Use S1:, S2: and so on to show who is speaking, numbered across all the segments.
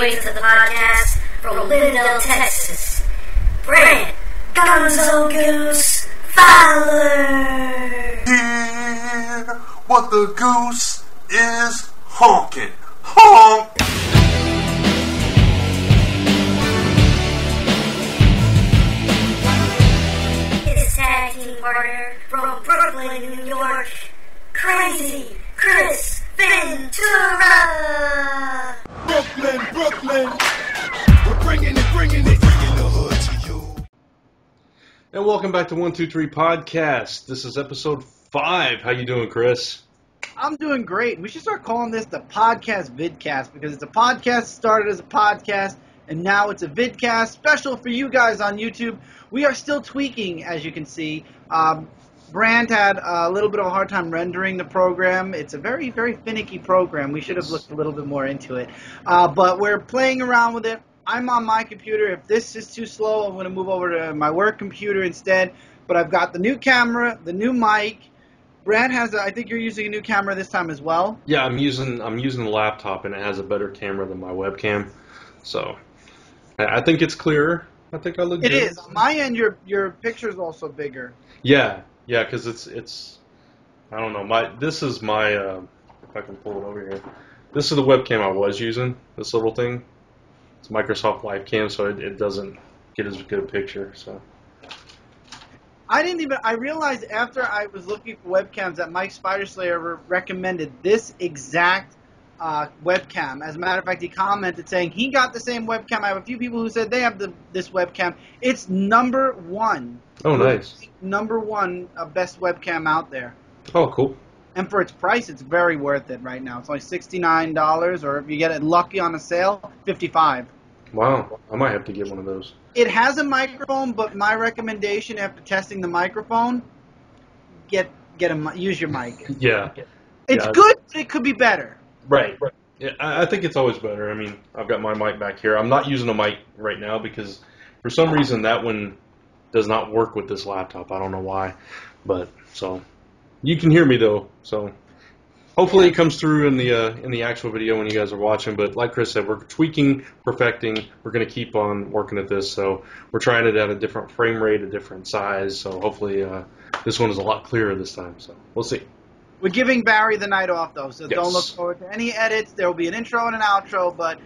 S1: way to the podcast from Lindell, Texas. Brad Gonzo Goose Fowler.
S2: Hear what the goose is honking. Honk!
S1: His tag team partner from Brooklyn, New York, Crazy Chris Ventura.
S3: Brooklyn, we're bringing the hood to you.
S4: And welcome back to 123 Podcast. This is episode 5. How you doing, Chris?
S5: I'm doing great. We should start calling this the podcast vidcast because it's a podcast, started as a podcast, and now it's a vidcast special for you guys on YouTube. We are still tweaking, as you can see. Brand had a little bit of a hard time rendering the program. It's a very, very finicky program. We should have looked a little bit more into it. But we're playing around with it. I'm on my computer. If this is too slow, I'm going to move over to my work computer instead. But I've got the new camera, the new mic. Brad has I think you're using a new camera this time as well.
S4: Yeah, I'm using the laptop, and it has a better camera than my webcam. So I think it's clearer. I think I look good.
S5: It is. On my end, your picture's also bigger.
S4: Yeah, because it's I don't know. This is my if I can pull it over here. This is the webcam I was using. This little thing. It's Microsoft Live Cam, so it doesn't get as good a picture. So
S5: I realized after I was looking for webcams that Mike Spiderslayer recommended this exact webcam. As a matter of fact, he commented saying he got the same webcam. I have a few people who said they have this webcam. It's number one.
S4: Oh, nice.
S5: Number one best webcam out there.
S4: Oh, cool.
S5: And for its price, it's very worth it right now. It's only $69, or if you get it lucky on a sale, $55.
S4: Wow, I might have to get one of those.
S5: It has a microphone, but my recommendation after testing the microphone, use your mic.
S4: Yeah.
S5: It's good, but it could be better.
S4: Right. Yeah, I think it's always better. I mean, I've got my mic back here. I'm not using a mic right now because for some reason that one does not work with this laptop. I don't know why, but so you can hear me though. So hopefully it comes through in the actual video when you guys are watching. But like Chris said, we're tweaking, perfecting. We're going to keep on working at this. So we're trying it at a different frame rate, a different size. So hopefully this one is a lot clearer this time. So we'll see.
S5: We're giving Barry the night off, though, so
S4: Yes.
S5: Don't look forward to any edits. There will be an intro and an outro, but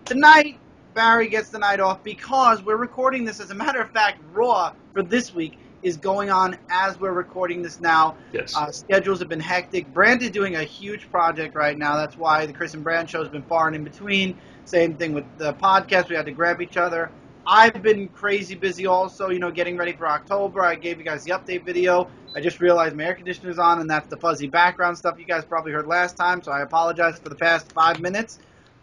S5: tonight, Barry gets the night off because we're recording this. As a matter of fact, Raw for this week is going on as we're recording this now.
S4: Yes.
S5: Schedules have been hectic. Brand is doing a huge project right now. That's why the Chris and Brand show has been far and in between. Same thing with the podcast. We had to grab each other. I've been crazy busy also, getting ready for October. I gave you guys the update video. I just realized my air conditioner's on, and that's the fuzzy background stuff you guys probably heard last time, so I apologize for the past 5 minutes.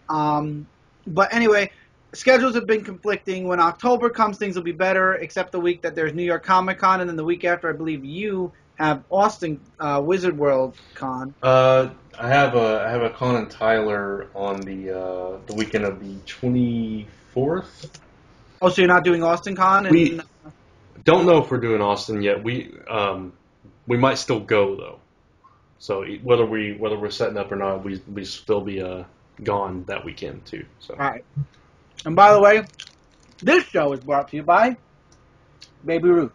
S5: But anyway, schedules have been conflicting. When October comes, things will be better, except the week that there's New York Comic Con, and then the week after, I believe you have Austin Wizard World Con.
S4: I have a con in Tyler on the weekend of the 24th.
S5: Oh, so you're not doing Austin Con?
S4: We don't know if we're doing Austin yet. We might still go though. So whether we're setting up or not, we still be gone that weekend too. So.
S5: All right. And by the way, this show is brought to you by Baby Ruth.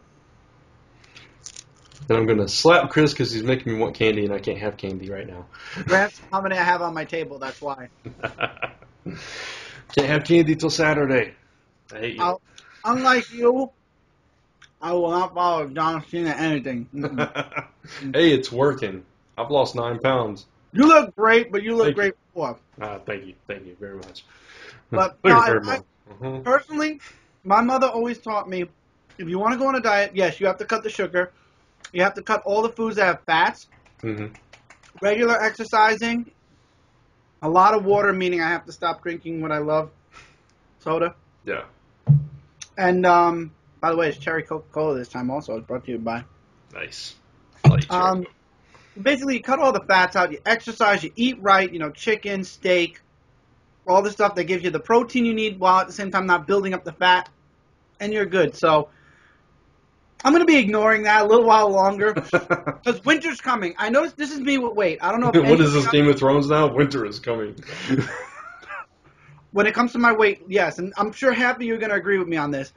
S4: And I'm gonna slap Chris because he's making me want candy, and I can't have candy right now.
S5: That's how many I have on my table. That's why.
S4: Can't have candy till Saturday. I hate you.
S5: Unlike you, I will not follow John Cena anything.
S4: Hey, it's working. I've lost 9 pounds.
S5: You look great, but you look great before.
S4: Thank you very much.
S5: But personally, my mother always taught me, if you want to go on a diet, yes, you have to cut the sugar. You have to cut all the foods that have fats.
S4: Mm-hmm.
S5: Regular exercising. A lot of water, meaning I have to stop drinking what I love, soda.
S4: Yeah.
S5: And, by the way, it's cherry Coca-Cola this time also. It's brought to you by.
S4: Nice. I like cherry Coke.
S5: Basically, you cut all the fats out, you exercise, you eat right, chicken, steak, all the stuff that gives you the protein you need while at the same time not building up the fat, and you're good. So, I'm going to be ignoring that a little while longer because winter's coming. I noticed this is me with weight. I don't know if
S4: what is this, Game of Thrones now? Winter is coming.
S5: when it comes to my weight, yes, and I'm sure half of you are going to agree with me on this.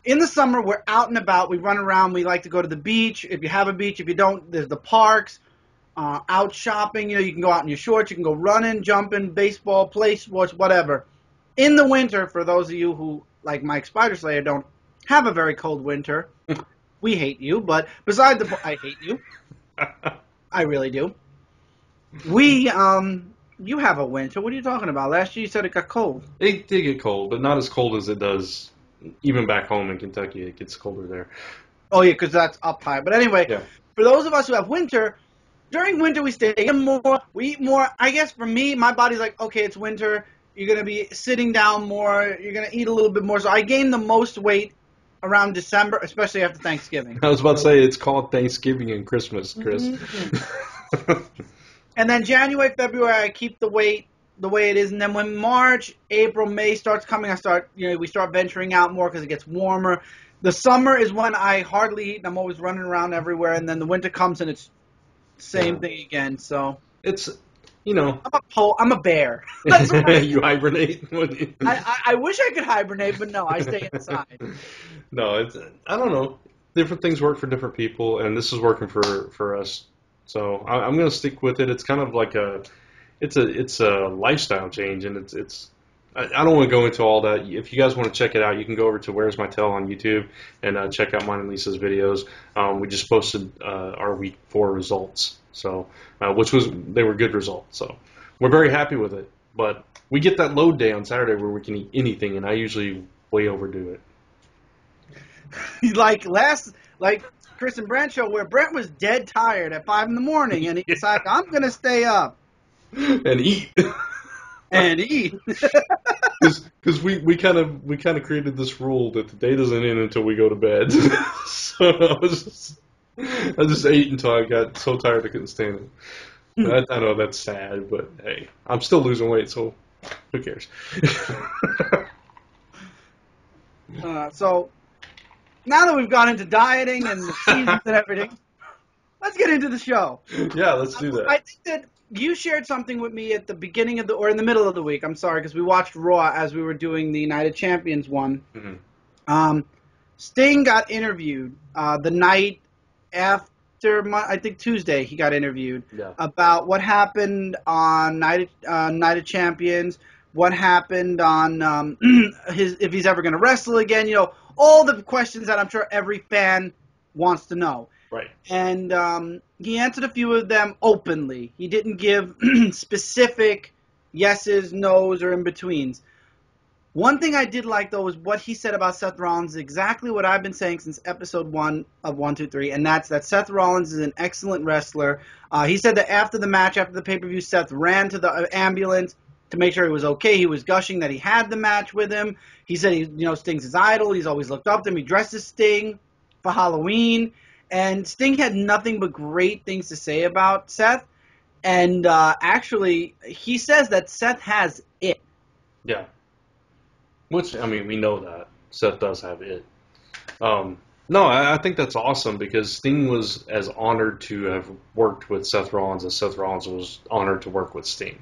S5: In the summer, we're out and about. We run around. We like to go to the beach. If you have a beach, if you don't, there's the parks. Out shopping, you can go out in your shorts. You can go running, jumping, baseball, play sports, whatever. In the winter, for those of you who, like Mike Spider Slayer, don't have a very cold winter, we hate you. But besides I hate you. I really do. You have a winter. What are you talking about? Last year you said it got cold.
S4: It did get cold, but not as cold as it does even back home in Kentucky. It gets colder there.
S5: Oh, yeah, because that's up high. But anyway,
S4: Yeah.
S5: For those of us who have winter, during winter we stay in more, we eat more. I guess for me, my body's like, okay, it's winter. You're going to be sitting down more. You're going to eat a little bit more. So I gain the most weight around December, especially after Thanksgiving.
S4: I was about to say it's called Thanksgiving and Christmas, Chris.
S5: Mm-hmm. And then January, February, I keep the weight the way it is. And then when March, April, May starts coming, we start venturing out more because it gets warmer. The summer is when I hardly eat, and I'm always running around everywhere. And then the winter comes, and it's the same thing again. So
S4: it's,
S5: I'm a bear. That's what
S4: you hibernate.
S5: I wish I could hibernate, but no, I stay inside.
S4: No, I don't know. Different things work for different people, and this is working for us. So I'm going to stick with it. It's kind of like it's a lifestyle change, and I don't want to go into all that. If you guys want to check it out, you can go over to Where's My Tail on YouTube and check out mine and Lisa's videos. We just posted our week 4 results, so they were good results. So we're very happy with it. But we get that load day on Saturday where we can eat anything, and I usually way overdo it.
S5: like Chris and Brent show where Brent was dead tired at 5 a.m, and he decided, I'm going to stay up.
S4: And eat.
S5: And eat.
S4: Because we kind of created this rule that the day doesn't end until we go to bed. So I just ate until I got so tired I couldn't stand it. I know that's sad, but hey, I'm still losing weight, so who cares?
S5: So now that we've gone into dieting and the seasons and everything, let's get into the show.
S4: Yeah, let's do that.
S5: I think that you shared something with me at the beginning of or in the middle of the week. I'm sorry, because we watched Raw as we were doing the United Champions one. Mm-hmm. Sting got interviewed the night after, I think Tuesday, he got interviewed about what happened on Night of Champions, what happened on if he's ever going to wrestle again. All the questions that I'm sure every fan wants to know.
S4: Right.
S5: And he answered a few of them openly. He didn't give specific yeses, nos, or in-betweens. One thing I did like, though, was what he said about Seth Rollins, exactly what I've been saying since episode 1 of 123, and that's that Seth Rollins is an excellent wrestler. He said that after the match, after the pay-per-view, Seth ran to the ambulance to make sure he was okay. He was gushing that he had the match with him. He said Sting's his idol. He's always looked up to him. He dressed as Sting for Halloween. And Sting had nothing but great things to say about Seth. And actually, he says that Seth has it.
S4: Yeah. Which, we know that. Seth does have it. No, I think that's awesome because Sting was as honored to have worked with Seth Rollins as Seth Rollins was honored to work with Sting.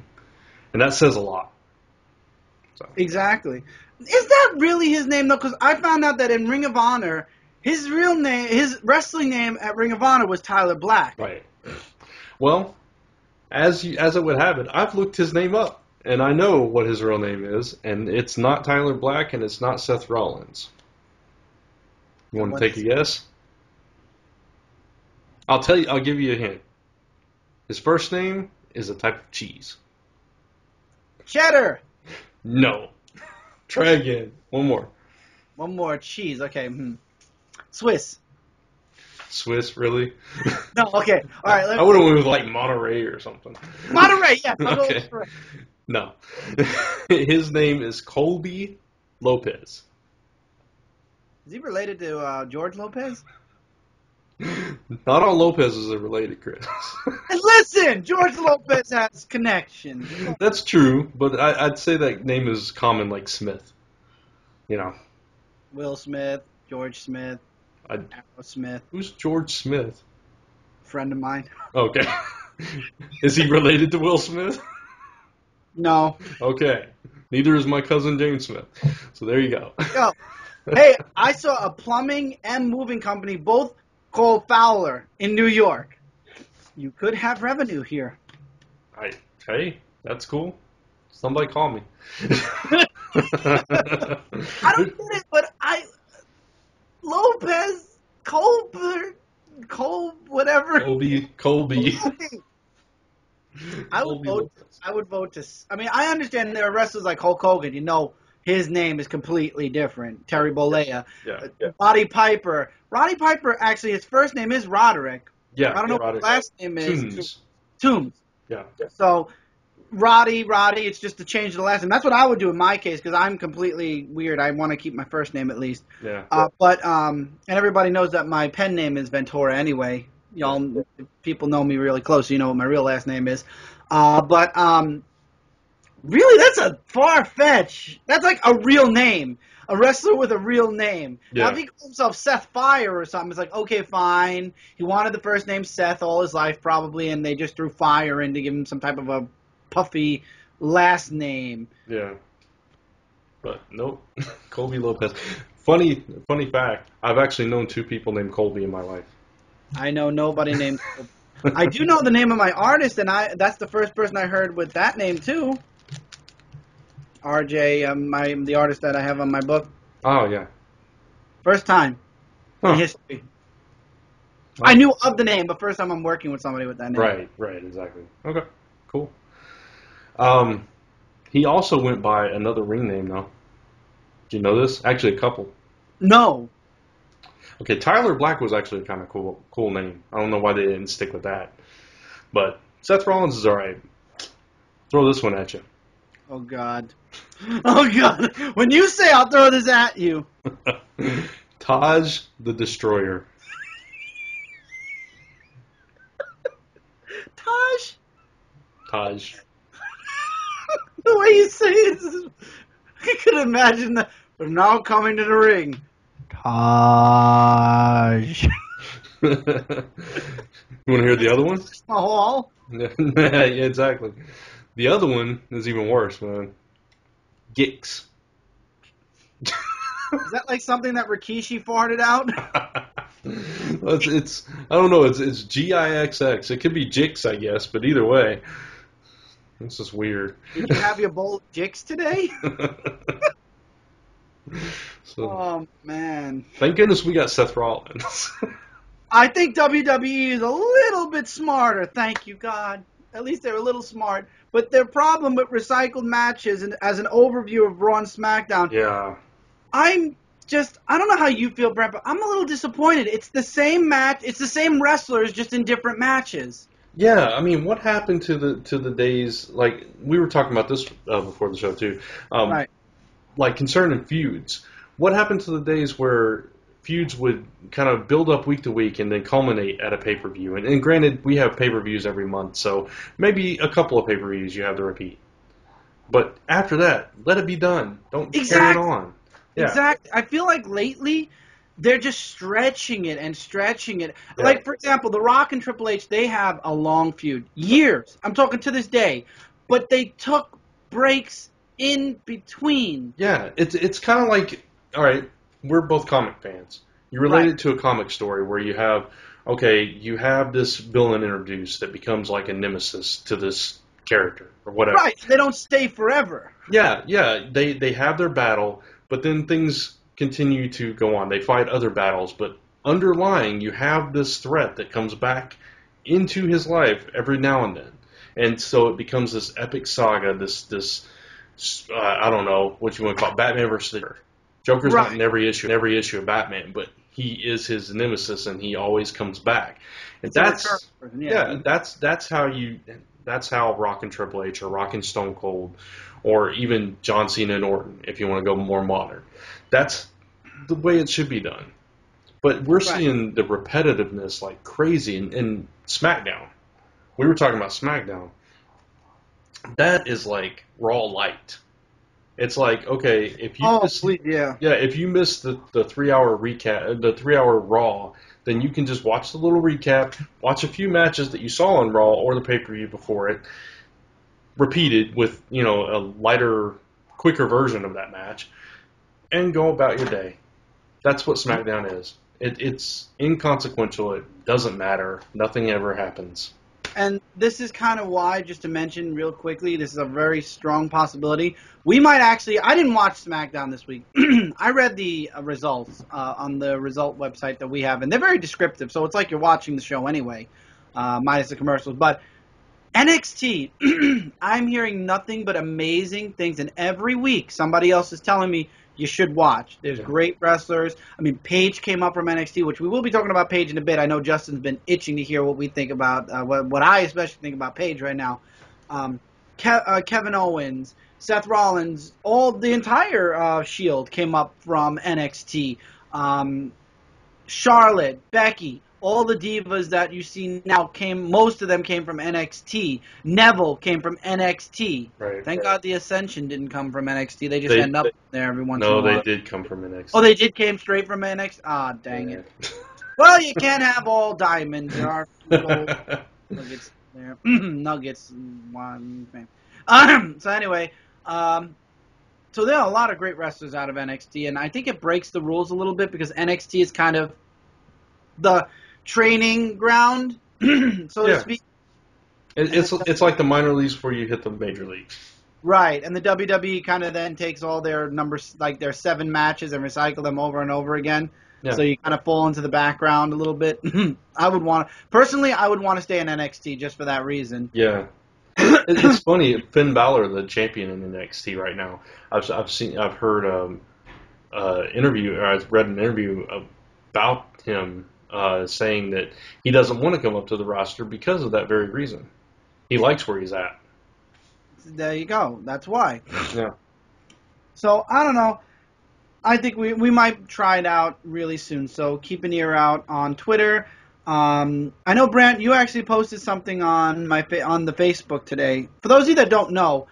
S4: And that says a lot. So.
S5: Exactly. Is that really his name, though? Because I found out that in Ring of Honor, his real name, his wrestling name at Ring of Honor was Tyler Black.
S4: Right. Well, as it would have it, I've looked his name up, and I know what his real name is, and it's not Tyler Black, and it's not Seth Rollins. You want to take a guess? I'll give you a hint. His first name is a type of cheese.
S5: Cheddar.
S4: No. Try again. One more.
S5: One more. Cheese. Okay. Swiss.
S4: Swiss, really?
S5: No, okay. All right.
S4: I would have went with like Monterey or something.
S5: Monterey, yeah.
S4: Okay. No. His name is Colby Lopez.
S5: Is he related to George Lopez?
S4: Not all Lopez's are related, Chris.
S5: Listen, George Lopez has connections.
S4: That's true, but I'd say that name is common like Smith.
S5: Will Smith, George Smith, Arrow Smith.
S4: Who's George Smith?
S5: Friend of mine.
S4: Okay. Is he related to Will Smith?
S5: No.
S4: Okay. Neither is my cousin James Smith. So there you go.
S5: Yo, hey, I saw a plumbing and moving company, both called Fowler, in New York. You could have revenue here.
S4: Hey, that's cool. Somebody call me.
S5: I don't get it, but Lopez, whatever.
S4: Colby.
S5: I would vote to. I mean, I understand there are wrestlers like Hulk Hogan. You know, his name is completely different. Terry Bollea.
S4: Yeah.
S5: Roddy Piper. Roddy Piper, actually, his first name is Roderick.
S4: Yeah.
S5: I don't know what his last name is.
S4: Toombs.
S5: Toombs.
S4: Yeah.
S5: So, Roddy, it's just to change the last name. That's what I would do in my case, because I'm completely weird. I want to keep my first name at least.
S4: Yeah.
S5: And everybody knows that my pen name is Ventura anyway. Y'all, if people know me really close, so you know what my real last name is. Really, that's a far-fetched. That's like a real name. A wrestler with a real name.
S4: Yeah.
S5: Now, if he calls himself Seth Fire or something, it's like, okay, fine. He wanted the first name Seth all his life, probably, and they just threw Fire in to give him some type of a puffy last name.
S4: Yeah. But nope. Colby Lopez. Funny fact, I've actually known 2 people named Colby in my life.
S5: I know nobody named Colby. I do know the name of my artist, and that's the first person I heard with that name, too. RJ, the artist that I have on my book.
S4: Oh, yeah.
S5: First time
S4: Huh.
S5: in history. I knew of the name, but first time I'm working with somebody with that name.
S4: Right, exactly. Okay, cool. He also went by another ring name, though. Do you know this? Actually, a couple.
S5: No.
S4: Okay, Tyler Black was actually a kind of cool name. I don't know why they didn't stick with that. But Seth Rollins is all right. Throw this one at you.
S5: Oh, God. Oh, God. When you say I'll throw this at you.
S4: Taj the Destroyer. Taj.
S5: The way you say it, I could imagine that. But now coming to the ring. Taj.
S4: You want to hear the other one?
S5: Hall.
S4: Yeah, exactly. The other one is even worse, man. Gix.
S5: Is that like something that Rikishi farted out?
S4: it's I don't know. It's Gixx. It could be Jix, I guess, but either way, it's just weird.
S5: Did you have your bowl of Jix today?
S4: So,
S5: Oh, man.
S4: thank goodness we got Seth Rollins.
S5: I think WWE is a little bit smarter. Thank you, God. At least they're a little smart. But their problem with recycled matches, and as an overview of Raw and SmackDown,
S4: Yeah.
S5: I don't know how you feel, Brett, but I'm a little disappointed. It's the same match. It's the same wrestlers, just in different matches.
S4: Yeah, I mean, what happened to the days, like, we were talking about this before the show, too.
S5: Right.
S4: Like, concerning feuds. What happened to the days where feuds would kind of build up week to week and then culminate at a pay-per-view? And granted, we have pay-per-views every month, so maybe a couple of pay-per-views you have to repeat. But after that, let it be done. Don't carry it on. Yeah.
S5: Exactly. I feel like lately they're just stretching it and stretching it.
S4: Yeah.
S5: Like, for example, The Rock and Triple H, they have a long feud. Years. I'm talking to this day. But they took breaks in between.
S4: Yeah, it's kind of like, all right, we're both comic fans. You relate
S5: Right.
S4: it to a comic story where you have this villain introduced that becomes like a nemesis to this character or whatever.
S5: Right. They don't stay forever.
S4: Yeah, they have their battle, but then things continue to go on. They fight other battles, but underlying, you have this threat that comes back into his life every now and then. And so it becomes this epic saga, this I don't know what you want to call it, Batman versus the Joker. Joker's not in every issue of Batman, but he is his nemesis, and he always comes back. And that's how Rock and Triple H, or Rock and Stone Cold, or even John Cena and Orton, if you want to go more modern. That's the way it should be done. But we're seeing the repetitiveness like crazy in SmackDown. We were talking about SmackDown. That is like Raw light. It's like, okay, if you if you miss the 3-hour recap, the 3-hour Raw, then you can just watch the little recap, watch a few matches that you saw on Raw or the pay-per-view before it, repeated with, a lighter quicker version of that match, and go about your day. That's what SmackDown is. It's inconsequential. It doesn't matter. Nothing ever happens.
S5: And this is kind of why, just to mention real quickly, this is a very strong possibility. We might actually, I didn't watch SmackDown this week. I read the results on the result website that we have, and they're very descriptive, so it's like you're watching the show anyway, minus the commercials. But NXT, I'm hearing nothing but amazing things, and every week somebody else is telling me you should watch. There's great wrestlers. I mean, Paige came up from NXT, which we will be talking about Paige in a bit. I know Justin's been itching to hear what we think about, what I especially think about Paige right now. Kevin Owens, Seth Rollins, the entire Shield came up from NXT. Charlotte, Becky, all the divas that you see now most of them came from NXT. Neville came from NXT.
S4: Right.
S5: Thank God the Ascension didn't come from NXT. They just end up there every once in a while.
S4: No, they did come from NXT.
S5: Oh, they came straight from NXT? Ah, dang it. Well, you can't have all diamonds. There are gold nuggets there. Nuggets. One thing. So anyway, so there are a lot of great wrestlers out of NXT, and I think it breaks the rules a little bit because NXT is kind of the training ground, so to speak.
S4: It's like the minor leagues before you hit the major leagues.
S5: Right, and the WWE kind of then takes all their numbers, like their 7 matches, and recycle them over and over again. Yeah. So you kind of fall into the background a little bit. I would want to stay in NXT just for that reason.
S4: Yeah. It's funny, Finn Balor, the champion in NXT right now. I've heard interview, or I've read an interview about him saying that he doesn't want to come up to the roster because of that very reason. He likes where he's at.
S5: There you go. That's why.
S4: Yeah.
S5: So I don't know. I think we might try it out really soon. So keep an ear out on Twitter. I know, Brant, you actually posted something on on the Facebook today. For those of you that don't know,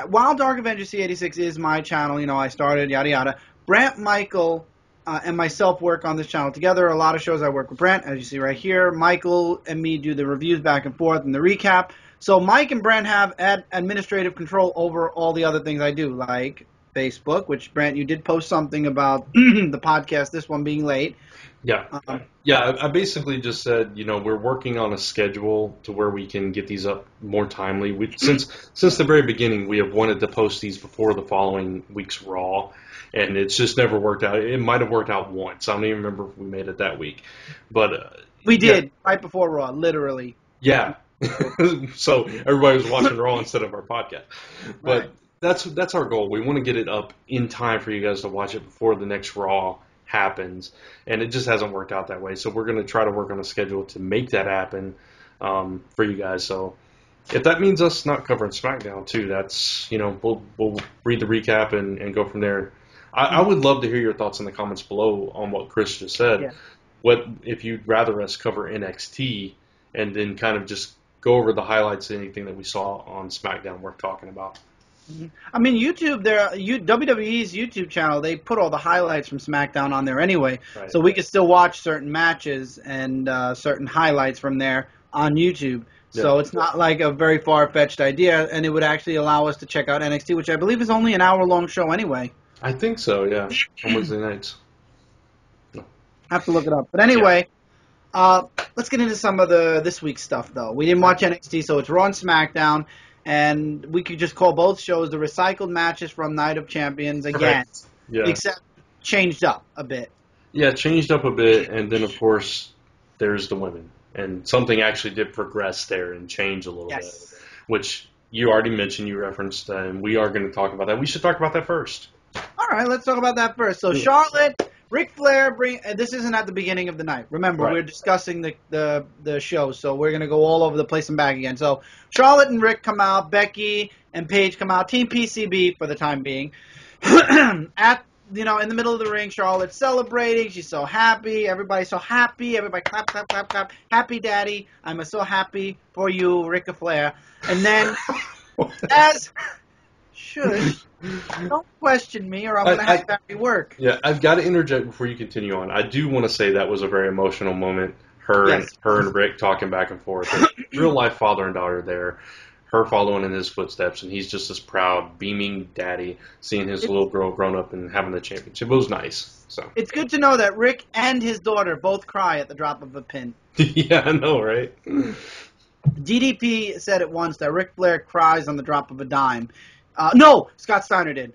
S5: while Dark Avenger C86 is my channel, I started, yada, yada, Brant, Michael, and myself work on this channel together. A lot of shows I work with Brant, as you see right here. Michael and me do the reviews back and forth and the recap. So Mike and Brant have administrative control over all the other things I do, like Facebook, which, Brant, you did post something about the podcast, this one being late.
S4: Yeah. I basically just said, we're working on a schedule to where we can get these up more timely. Since the very beginning, we have wanted to post these before the following week's Raw, and it's just never worked out. It might have worked out once. I don't even remember if we made it that week. But
S5: we did, right before Raw, literally.
S4: Yeah. So everybody was watching Raw instead of our podcast. But that's our goal. We want to get it up in time for you guys to watch it before the next Raw happens, and it just hasn't worked out that way. So we're going to try to work on a schedule to make that happen for you guys. So if that means us not covering SmackDown too, that's we'll read the recap and go from there. I would love to hear your thoughts in the comments below on what Chris just said. Yeah. What if you'd rather us cover NXT and then kind of just go over the highlights of anything that we saw on SmackDown worth talking about?
S5: I mean, YouTube, WWE's YouTube channel, they put all the highlights from SmackDown on there anyway, right. So we could still watch certain matches and certain highlights from there on YouTube. Yeah. So it's not like a very far-fetched idea, and it would actually allow us to check out NXT, which I believe is only an hour-long show anyway.
S4: I think so, yeah, on Wednesday nights.
S5: I have to look it up. But anyway, let's get into some of this week's stuff, though. We didn't watch NXT, so it's Raw and SmackDown. And we could just call both shows the recycled matches from Night of Champions again, except changed up a bit.
S4: Yeah, changed up a bit, and then, of course, there's the women. And something actually did progress there and change a little bit, which you already mentioned, you referenced, and we are going to talk about that. We should talk about that first.
S5: All right, let's talk about that first. So Charlotte, Ric Flair, this isn't at the beginning of the night. Remember, we're discussing the show, so we're going to go all over the place and back again. So Charlotte and Rick come out, Becky and Paige come out, Team PCB for the time being. In the middle of the ring, Charlotte's celebrating. She's so happy. Everybody's so happy. Everybody clap, clap, clap, clap. Happy, Daddy. I'm so happy for you, Ric Flair. And then, shush. Don't question me, or I'm going to have to work.
S4: Yeah, I've got to interject before you continue on. I do want to say that was a very emotional moment. Her and Rick talking back and forth. Real life father and daughter there. her following in his footsteps, and he's just this proud, beaming daddy, seeing his little girl grown up and having the championship. It was nice. So
S5: It's good to know that Rick and his daughter both cry at the drop of a pin.
S4: yeah, I know, right?
S5: DDP said it once that Ric Flair cries on the drop of a dime. No, Scott Steiner did.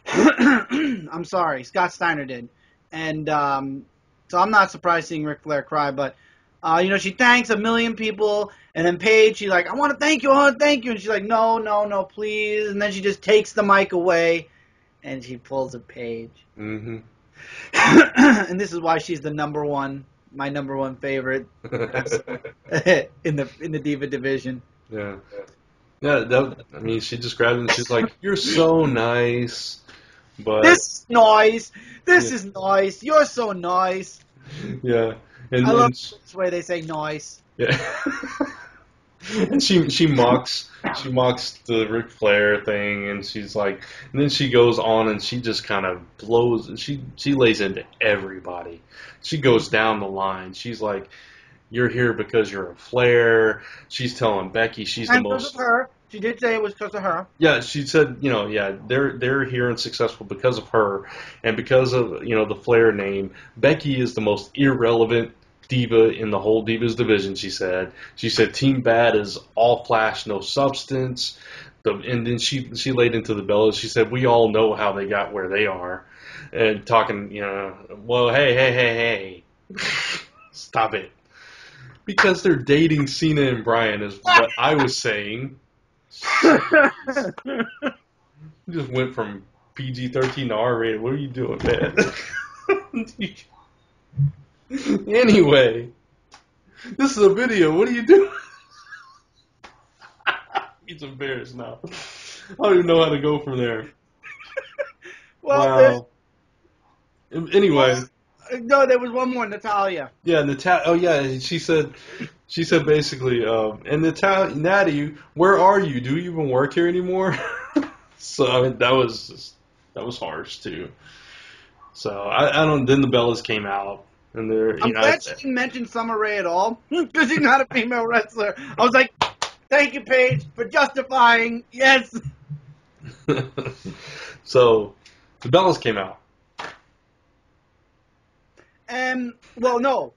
S5: I'm sorry, Scott Steiner did. And so I'm not surprised seeing Ric Flair cry, but she thanks a million people, and then Paige, she's like, I want to thank you, and she's like, no, please, and then she just takes the mic away, and she pulls a Paige.
S4: Mm-hmm.
S5: And this is why she's my number one favorite in the Diva division.
S4: Yeah. Yeah, she just grabbed him and she's like, you're so nice, but...
S5: This is nice. This is nice. You're so nice.
S4: Yeah. And
S5: I love this way they say nice.
S4: Yeah. And she mocks the Ric Flair thing, and she's like, and then she goes on and she just kind of blows. She lays into everybody. She goes down the line. She's like, "You're here because you're a Flair." She's telling Becky she's the most.
S5: Because of her, she did say it was because of her.
S4: Yeah, she said, they're here and successful because of her, and because of the Flair name. Becky is the most irrelevant diva in the whole Divas division, she said. She said Team Bad is all flash, no substance. And then she laid into the Bellas. She said, we all know how they got where they are. And talking, well, hey. Stop it. Because they're dating Cena and Bryan is what I was saying. You just went from PG-13 to R-rated. What are you doing, man? Anyway, this is a video. What are you doing? He's embarrassed now. I don't even know how to go from there.
S5: Well,
S4: wow. Anyway.
S5: No, there was one more, Natalia.
S4: Yeah, Natalia. Oh, yeah. She said basically, and Natty, where are you? Do you even work here anymore? So that was harsh too. So I don't. Then the Bellas came out. And
S5: I'm glad she didn't mention Summer Rae at all, because she's not a female wrestler. I was like, thank you, Paige, for justifying. Yes.
S4: So, the Bellas came out.
S5: Well, no.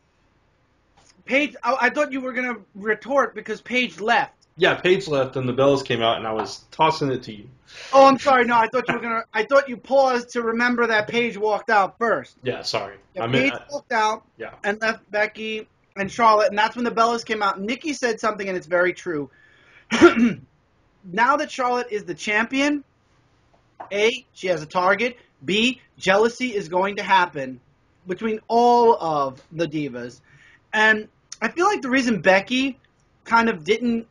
S5: Paige, I thought you were going to retort because Paige left.
S4: Yeah, Paige left, and the Bellas came out, and I was tossing it to you.
S5: Oh, I'm sorry. No, I thought you paused to remember that Paige walked out first.
S4: Yeah, sorry.
S5: Yeah, Paige walked out and left Becky and Charlotte, and that's when the Bellas came out. Nikki said something, and it's very true. Now that Charlotte is the champion, A, she has a target. B, jealousy is going to happen between all of the divas. And I feel like the reason Becky kind of didn't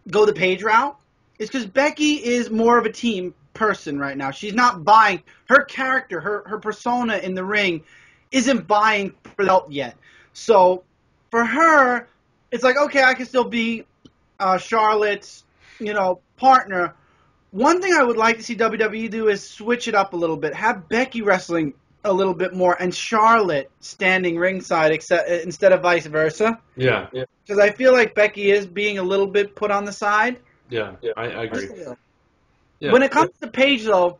S5: go the Paige route is because Becky is more of a team person right now. She's not buying. Her character, her persona in the ring isn't buying for the belt yet. So for her, it's like, okay, I can still be Charlotte's, partner. One thing I would like to see WWE do is switch it up a little bit. Have Becky wrestling a little bit more and Charlotte standing ringside instead of vice versa.
S4: Yeah.
S5: Because I feel like Becky is being a little bit put on the side.
S4: Yeah, I agree.
S5: Yeah. When it comes to Paige, though,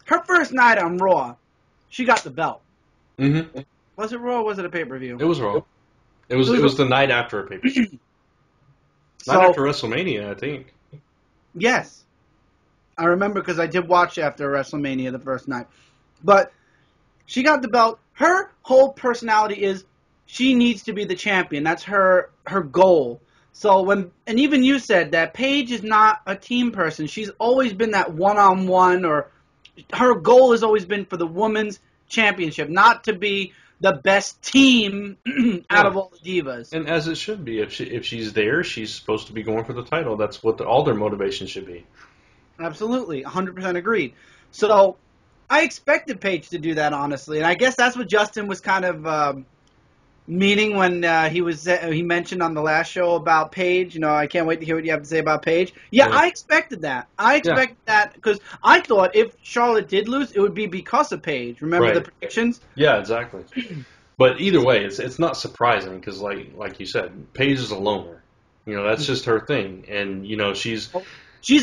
S5: her first night on Raw, she got the belt.
S4: Mm-hmm.
S5: Was it Raw or was it a pay-per-view?
S4: It was Raw. It was the night after a pay-per-view. Night after WrestleMania, I think.
S5: Yes. I remember because I did watch after WrestleMania the first night. But she got the belt. Her whole personality is she needs to be the champion. That's her goal. So and even you said that Paige is not a team person. She's always been that one-on-one, or her goal has always been for the women's championship, not to be the best team out of all the divas.
S4: And as it should be. If she's there, she's supposed to be going for the title. That's what all their motivation should be.
S5: Absolutely, 100% agreed. So I expected Paige to do that, honestly, and I guess that's what Justin was kind of meaning when he mentioned on the last show about Paige. I can't wait to hear what you have to say about Paige. Yeah. I expected that. That because I thought if Charlotte did lose, it would be because of Paige. Remember the predictions?
S4: Yeah, exactly. But either way, it's not surprising because, like you said, Paige is a loner. You know, that's just her thing. And, you know, she's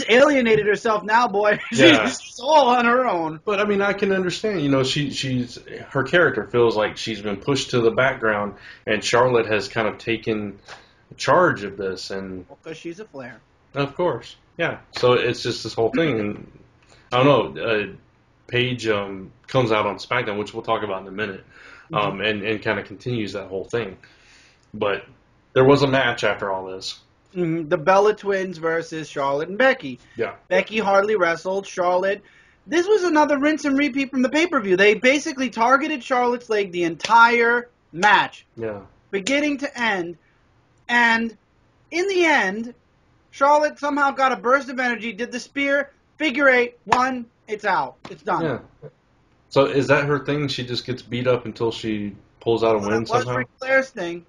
S5: alienated herself now, boy.
S4: Yeah.
S5: She's all on her own.
S4: But I mean, I can understand. You know, she's her character feels like she's been pushed to the background, and Charlotte has kind of taken charge of this. And
S5: Because she's a Flair.
S4: of course, yeah. So it's just this whole thing, and I don't know. Paige comes out on SmackDown, which we'll talk about in a minute, and kind of continues that whole thing. But there was a match after all this.
S5: The Bella Twins versus Charlotte and Becky.
S4: Yeah.
S5: Becky hardly wrestled. Charlotte. This was another rinse and repeat from the pay-per-view. They basically targeted Charlotte's leg the entire match,
S4: Yeah.
S5: beginning to end. And in the end, Charlotte somehow got a burst of energy, did the spear, figure 8, 1, it's out. It's done.
S4: Yeah. So is that her thing? She just gets beat up until she pulls out a win
S5: That was
S4: somehow?
S5: Ric Flair's thing.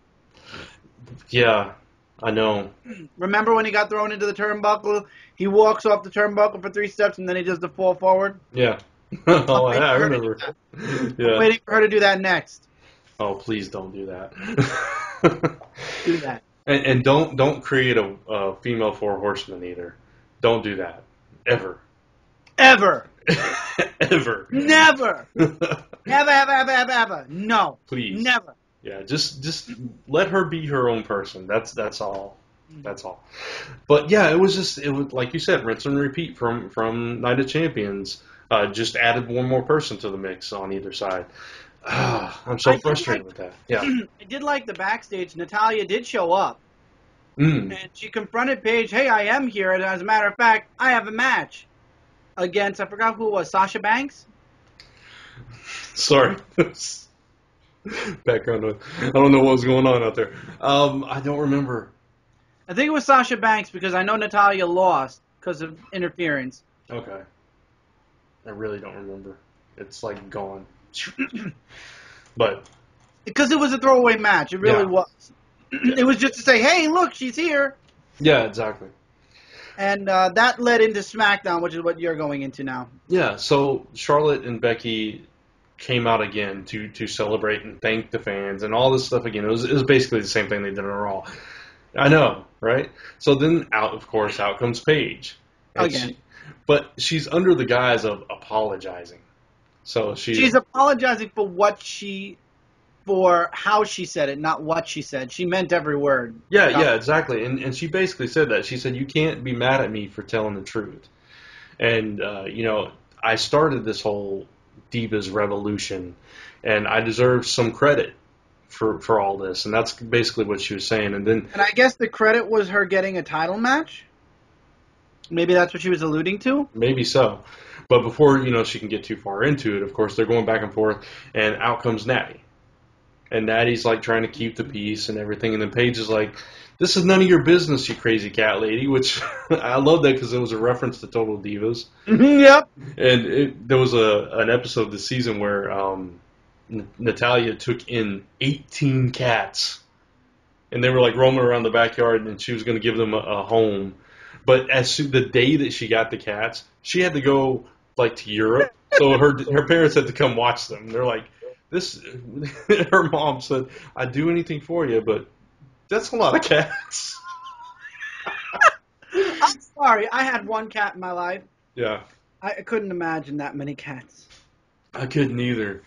S4: Yeah, I know.
S5: Remember when he got thrown into the turnbuckle? He walks off the turnbuckle for 3 steps and then he does the fall forward.
S4: Yeah. Oh, yeah, I remember.
S5: I'm
S4: Yeah.
S5: waiting for her to do that next.
S4: Oh, please don't do that.
S5: Do that.
S4: And don't create a female 4 horsemen either. Don't do that. Ever.
S5: Ever.
S4: Ever.
S5: Never. Ever. No.
S4: Please.
S5: Never.
S4: Yeah, just let her be her own person. That's all. That's all. But yeah, it was like you said, rinse and repeat from Night of Champions. Just added one more person to the mix on either side. I'm so frustrated with that. Yeah.
S5: I did like the backstage. Natalya did show up.
S4: Mm.
S5: And she confronted Paige, hey, I am here. And as a matter of fact, I have a match against, I forgot who it was, Sasha Banks?
S4: Sorry. Background noise. I don't know what was going on out there. I don't remember.
S5: I think it was Sasha Banks because I know Natalya lost because of interference.
S4: Okay. I really don't remember. It's like gone. But
S5: Because it was a throwaway match. It really was. It was just to say, hey, look, she's here.
S4: yeah, exactly.
S5: And that led into SmackDown, which is what you're going into now.
S4: Yeah, so Charlotte and Becky came out again to celebrate and thank the fans and all this stuff again. It was basically the same thing they did on Raw. I know, right? So then out comes Paige.
S5: Again.
S4: But she's under the guise of apologizing. So
S5: she's apologizing for how she said it, not what she said. She meant every word.
S4: Yeah, exactly. And she basically said that. She said, you can't be mad at me for telling the truth. And, I started this whole Divas revolution, and I deserve some credit for all this. And that's basically what she was saying. And
S5: I guess the credit was her getting a title match? Maybe that's what she was alluding to?
S4: Maybe so. But before, she can get too far into it, of course, they're going back and forth, and out comes Natty. And Natty's, like, trying to keep the peace and everything. And then Paige is like, this is none of your business, you crazy cat lady, which I love that because it was a reference to Total Divas.
S5: Yep.
S4: And there was an episode this season where Natalya took in 18 cats. And they were, like, roaming around the backyard, and she was going to give them a home. But the day that she got the cats, she had to go, like, to Europe. So her parents had to come watch them. They're like, her mom said, I'd do anything for you, but that's a lot of cats.
S5: I'm sorry. I had one cat in my life.
S4: Yeah.
S5: I couldn't imagine that many cats.
S4: I couldn't either.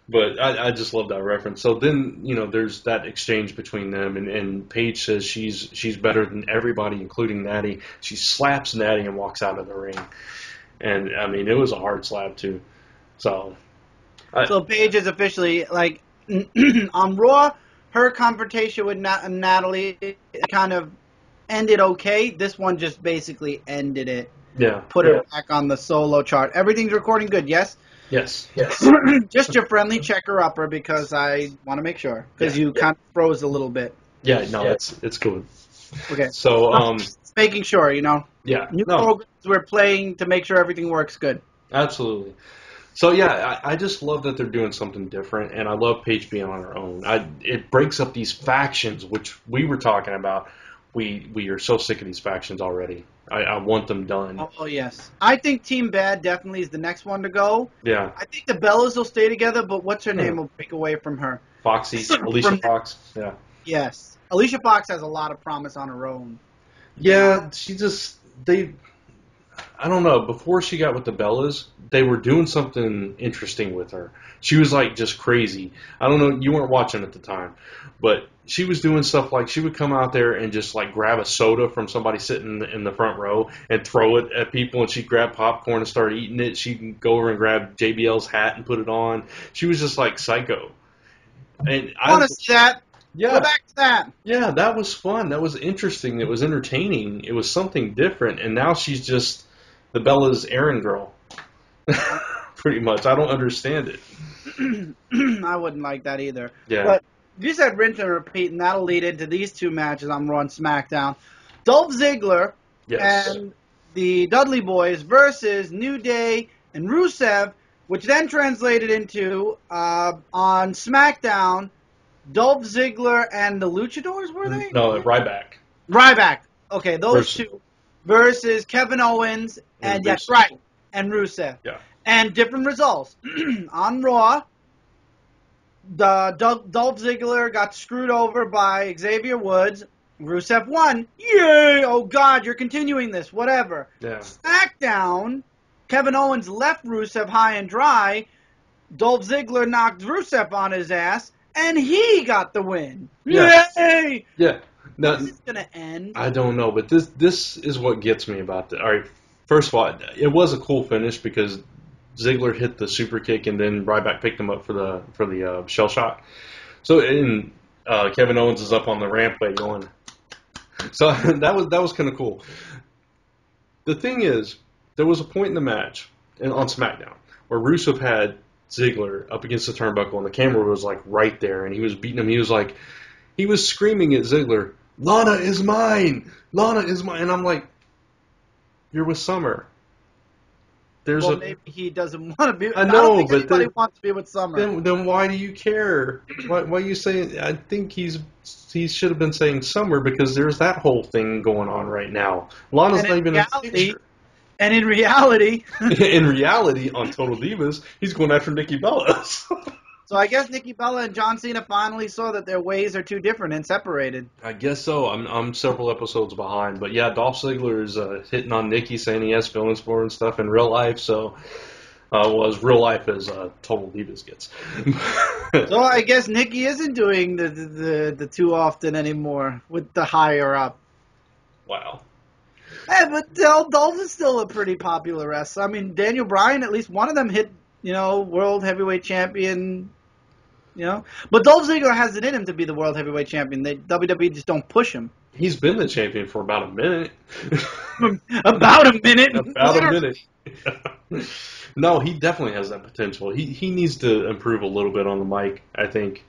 S4: But I just love that reference. So then, there's that exchange between them, and Paige says she's better than everybody, including Natty. She slaps Natty and walks out of the ring. And, I mean, it was a hard slap, too. So
S5: Paige is officially, like, on Raw, her confrontation with Natalie kind of ended okay. This one just basically ended it.
S4: Yeah.
S5: Put her back on the solo chart. Everything's recording good, yes?
S4: Yes.
S5: Just your friendly checker-upper because I want to make sure. Because you kind of froze a little bit.
S4: Yeah, no, it's good.
S5: Okay.
S4: So,
S5: just making sure,
S4: Yeah.
S5: New programs we're playing to make sure everything works good.
S4: Absolutely. So, yeah, I just love that they're doing something different, and I love Paige being on her own. It breaks up these factions, which we were talking about. We are so sick of these factions already. I want them done.
S5: Oh, yes. I think Team Bad definitely is the next one to go.
S4: Yeah.
S5: I think the Bellas will stay together, but what's her name will break away from her.
S4: Alicia Fox. Yeah.
S5: Yes. Alicia Fox has a lot of promise on her own.
S4: Yeah, I don't know. Before she got with the Bellas, they were doing something interesting with her. She was like just crazy. I don't know. You weren't watching at the time, but she was doing stuff like she would come out there and just like grab a soda from somebody sitting in the front row and throw it at people, and she'd grab popcorn and start eating it. She'd go over and grab JBL's hat and put it on. She was just like psycho. And
S5: I want to see that.
S4: Yeah.
S5: Go back to that.
S4: Yeah, that was fun. That was interesting. It was entertaining. It was something different. And now she's just the Bella's errand girl. Pretty much. I don't understand it.
S5: I wouldn't like that either.
S4: Yeah.
S5: But you said rinse and repeat, and that'll lead into these two matches on Raw and SmackDown. Dolph Ziggler and the Dudley Boys versus New Day and Rusev, which then translated into, on SmackDown, Dolph Ziggler and the Luchadors, were they?
S4: No, Ryback.
S5: Ryback. Okay, those two versus Kevin Owens and
S4: Rusev.
S5: right, and Rusev.
S4: Yeah.
S5: And different results. On Raw, the Dolph Ziggler got screwed over by Xavier Woods. Rusev won. Yay! Oh God, you're continuing this. Whatever.
S4: Yeah.
S5: SmackDown, Kevin Owens left Rusev high and dry. Dolph Ziggler knocked Rusev on his ass, and he got the win.
S4: Yeah.
S5: Yay!
S4: Yeah. Now,
S5: This is gonna end.
S4: I don't know, but this is what gets me about it. All right, first of all, it was a cool finish because Ziggler hit the super kick and then Ryback picked him up for the shell shock. So Kevin Owens is up on the rampway going. So that was kind of cool. The thing is, there was a point in the match on SmackDown where Rusev had Ziggler up against the turnbuckle and the camera was like right there and he was beating him. He was screaming at Ziggler, "Lana is mine! Lana is mine!" And I'm like, "You're with Summer."
S5: Maybe he doesn't want to be.
S4: I know,
S5: don't think
S4: but
S5: anybody wants to be with Summer.
S4: Then why do you care? Why are you saying? I think he should have been saying Summer because there's that whole thing going on right now. Lana's not even in the picture.
S5: And in reality,
S4: in reality, on Total Divas, he's going after Nikki Bella.
S5: So I guess Nikki Bella and John Cena finally saw that their ways are too different and separated.
S4: I guess so. I'm several episodes behind, but yeah, Dolph Ziggler is hitting on Nikki, saying he has feelings for her and stuff in real life. So, as real life as Total Divas gets.
S5: So I guess Nikki isn't doing the too often anymore with the higher up.
S4: Wow.
S5: Hey, but Dolph is still a pretty popular wrestler. I mean, Daniel Bryan, at least one of them hit, world heavyweight champion. But Dolph Ziggler has it in him to be the world heavyweight champion. WWE just don't push him.
S4: He's been the champion for about a minute.
S5: About a minute.
S4: About a minute. No, he definitely has that potential. He needs to improve a little bit on the mic, I think.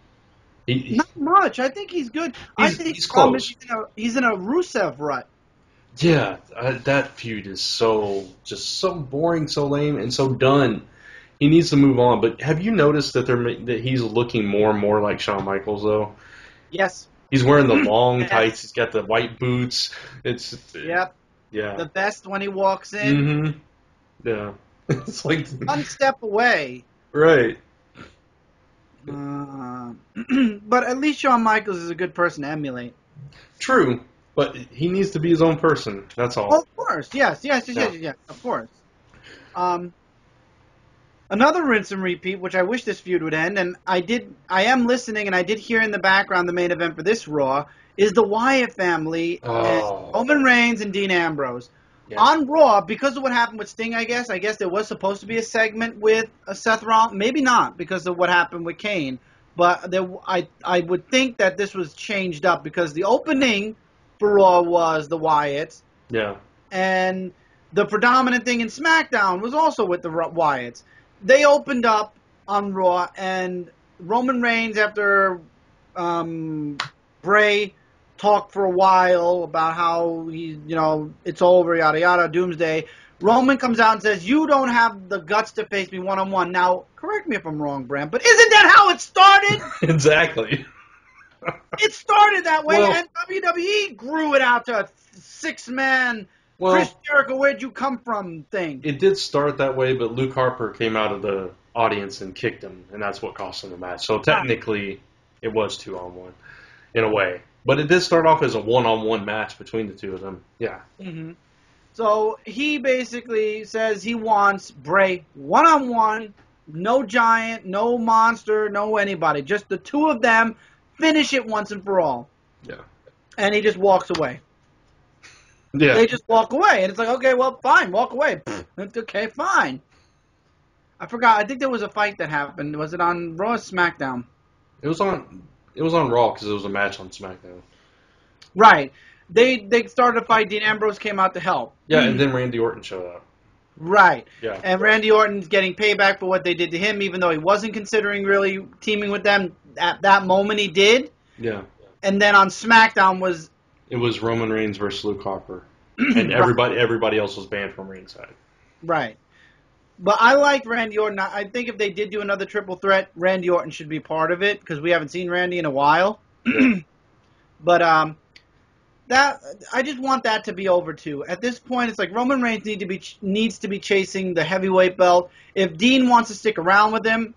S5: Not much. I think he's good.
S4: He's close.
S5: He's in a Rusev rut.
S4: Yeah, that feud is so boring, so lame, and so done. He needs to move on. But have you noticed that he's looking more and more like Shawn Michaels, though?
S5: Yes.
S4: He's wearing the long tights. He's got the white boots.
S5: Yep.
S4: Yeah.
S5: The vest when he walks in.
S4: Mm-hmm. Yeah. It's like
S5: one step away.
S4: Right.
S5: But at least Shawn Michaels is a good person to emulate.
S4: True. But he needs to be his own person. That's all.
S5: Oh, of course. Yes. Of course. Another rinse and repeat, which I wish this feud would end, and I am listening, and I did hear in the background the main event for this Raw, is the Wyatt family, Roman Reigns and Dean Ambrose. Yeah. On Raw, because of what happened with Sting, I guess there was supposed to be a segment with Seth Rollins. Maybe not, because of what happened with Kane. But I would think that this was changed up, because the opening for Raw was the Wyatts.
S4: Yeah.
S5: And the predominant thing in SmackDown was also with the Wyatts. They opened up on Raw, and Roman Reigns, after Bray talked for a while about how it's over, yada yada, doomsday, Roman comes out and says, "You don't have the guts to face me one-on-one." Now, correct me if I'm wrong, Bram, but isn't that how it started?
S4: Exactly.
S5: It started that way, and WWE grew it out to a 6-man Chris Jericho, where'd you come from thing.
S4: It did start that way, but Luke Harper came out of the audience and kicked him, and that's what cost him the match. So technically, it was 2-on-1. in a way. But it did start off as a one-on-one match between the two of them. Yeah.
S5: Mm-hmm. So he basically says he wants Bray one-on-one, no giant, no monster, no anybody. Just the two of them, finish it once and for all.
S4: Yeah.
S5: And he just walks away.
S4: Yeah.
S5: They just walk away. And it's like, okay, well, fine, walk away. Okay, fine. I forgot. I think there was a fight that happened. Was it on Raw or SmackDown?
S4: It was on Raw because it was a match on SmackDown.
S5: Right. They started a fight. Dean Ambrose came out to help.
S4: Yeah, and then Randy Orton showed up.
S5: Right.
S4: Yeah.
S5: And Randy Orton's getting payback for what they did to him, even though he wasn't considering really teaming with them. At that moment, he did.
S4: Yeah.
S5: And then on SmackDown
S4: It was Roman Reigns versus Luke Harper, and everybody else was banned from ringside.
S5: Right. But I like Randy Orton. I think if they did do another triple threat, Randy Orton should be part of it because we haven't seen Randy in a while.
S4: Yeah.
S5: But I just want that to be over too. At this point, it's like Roman Reigns needs to be chasing the heavyweight belt. If Dean wants to stick around with him,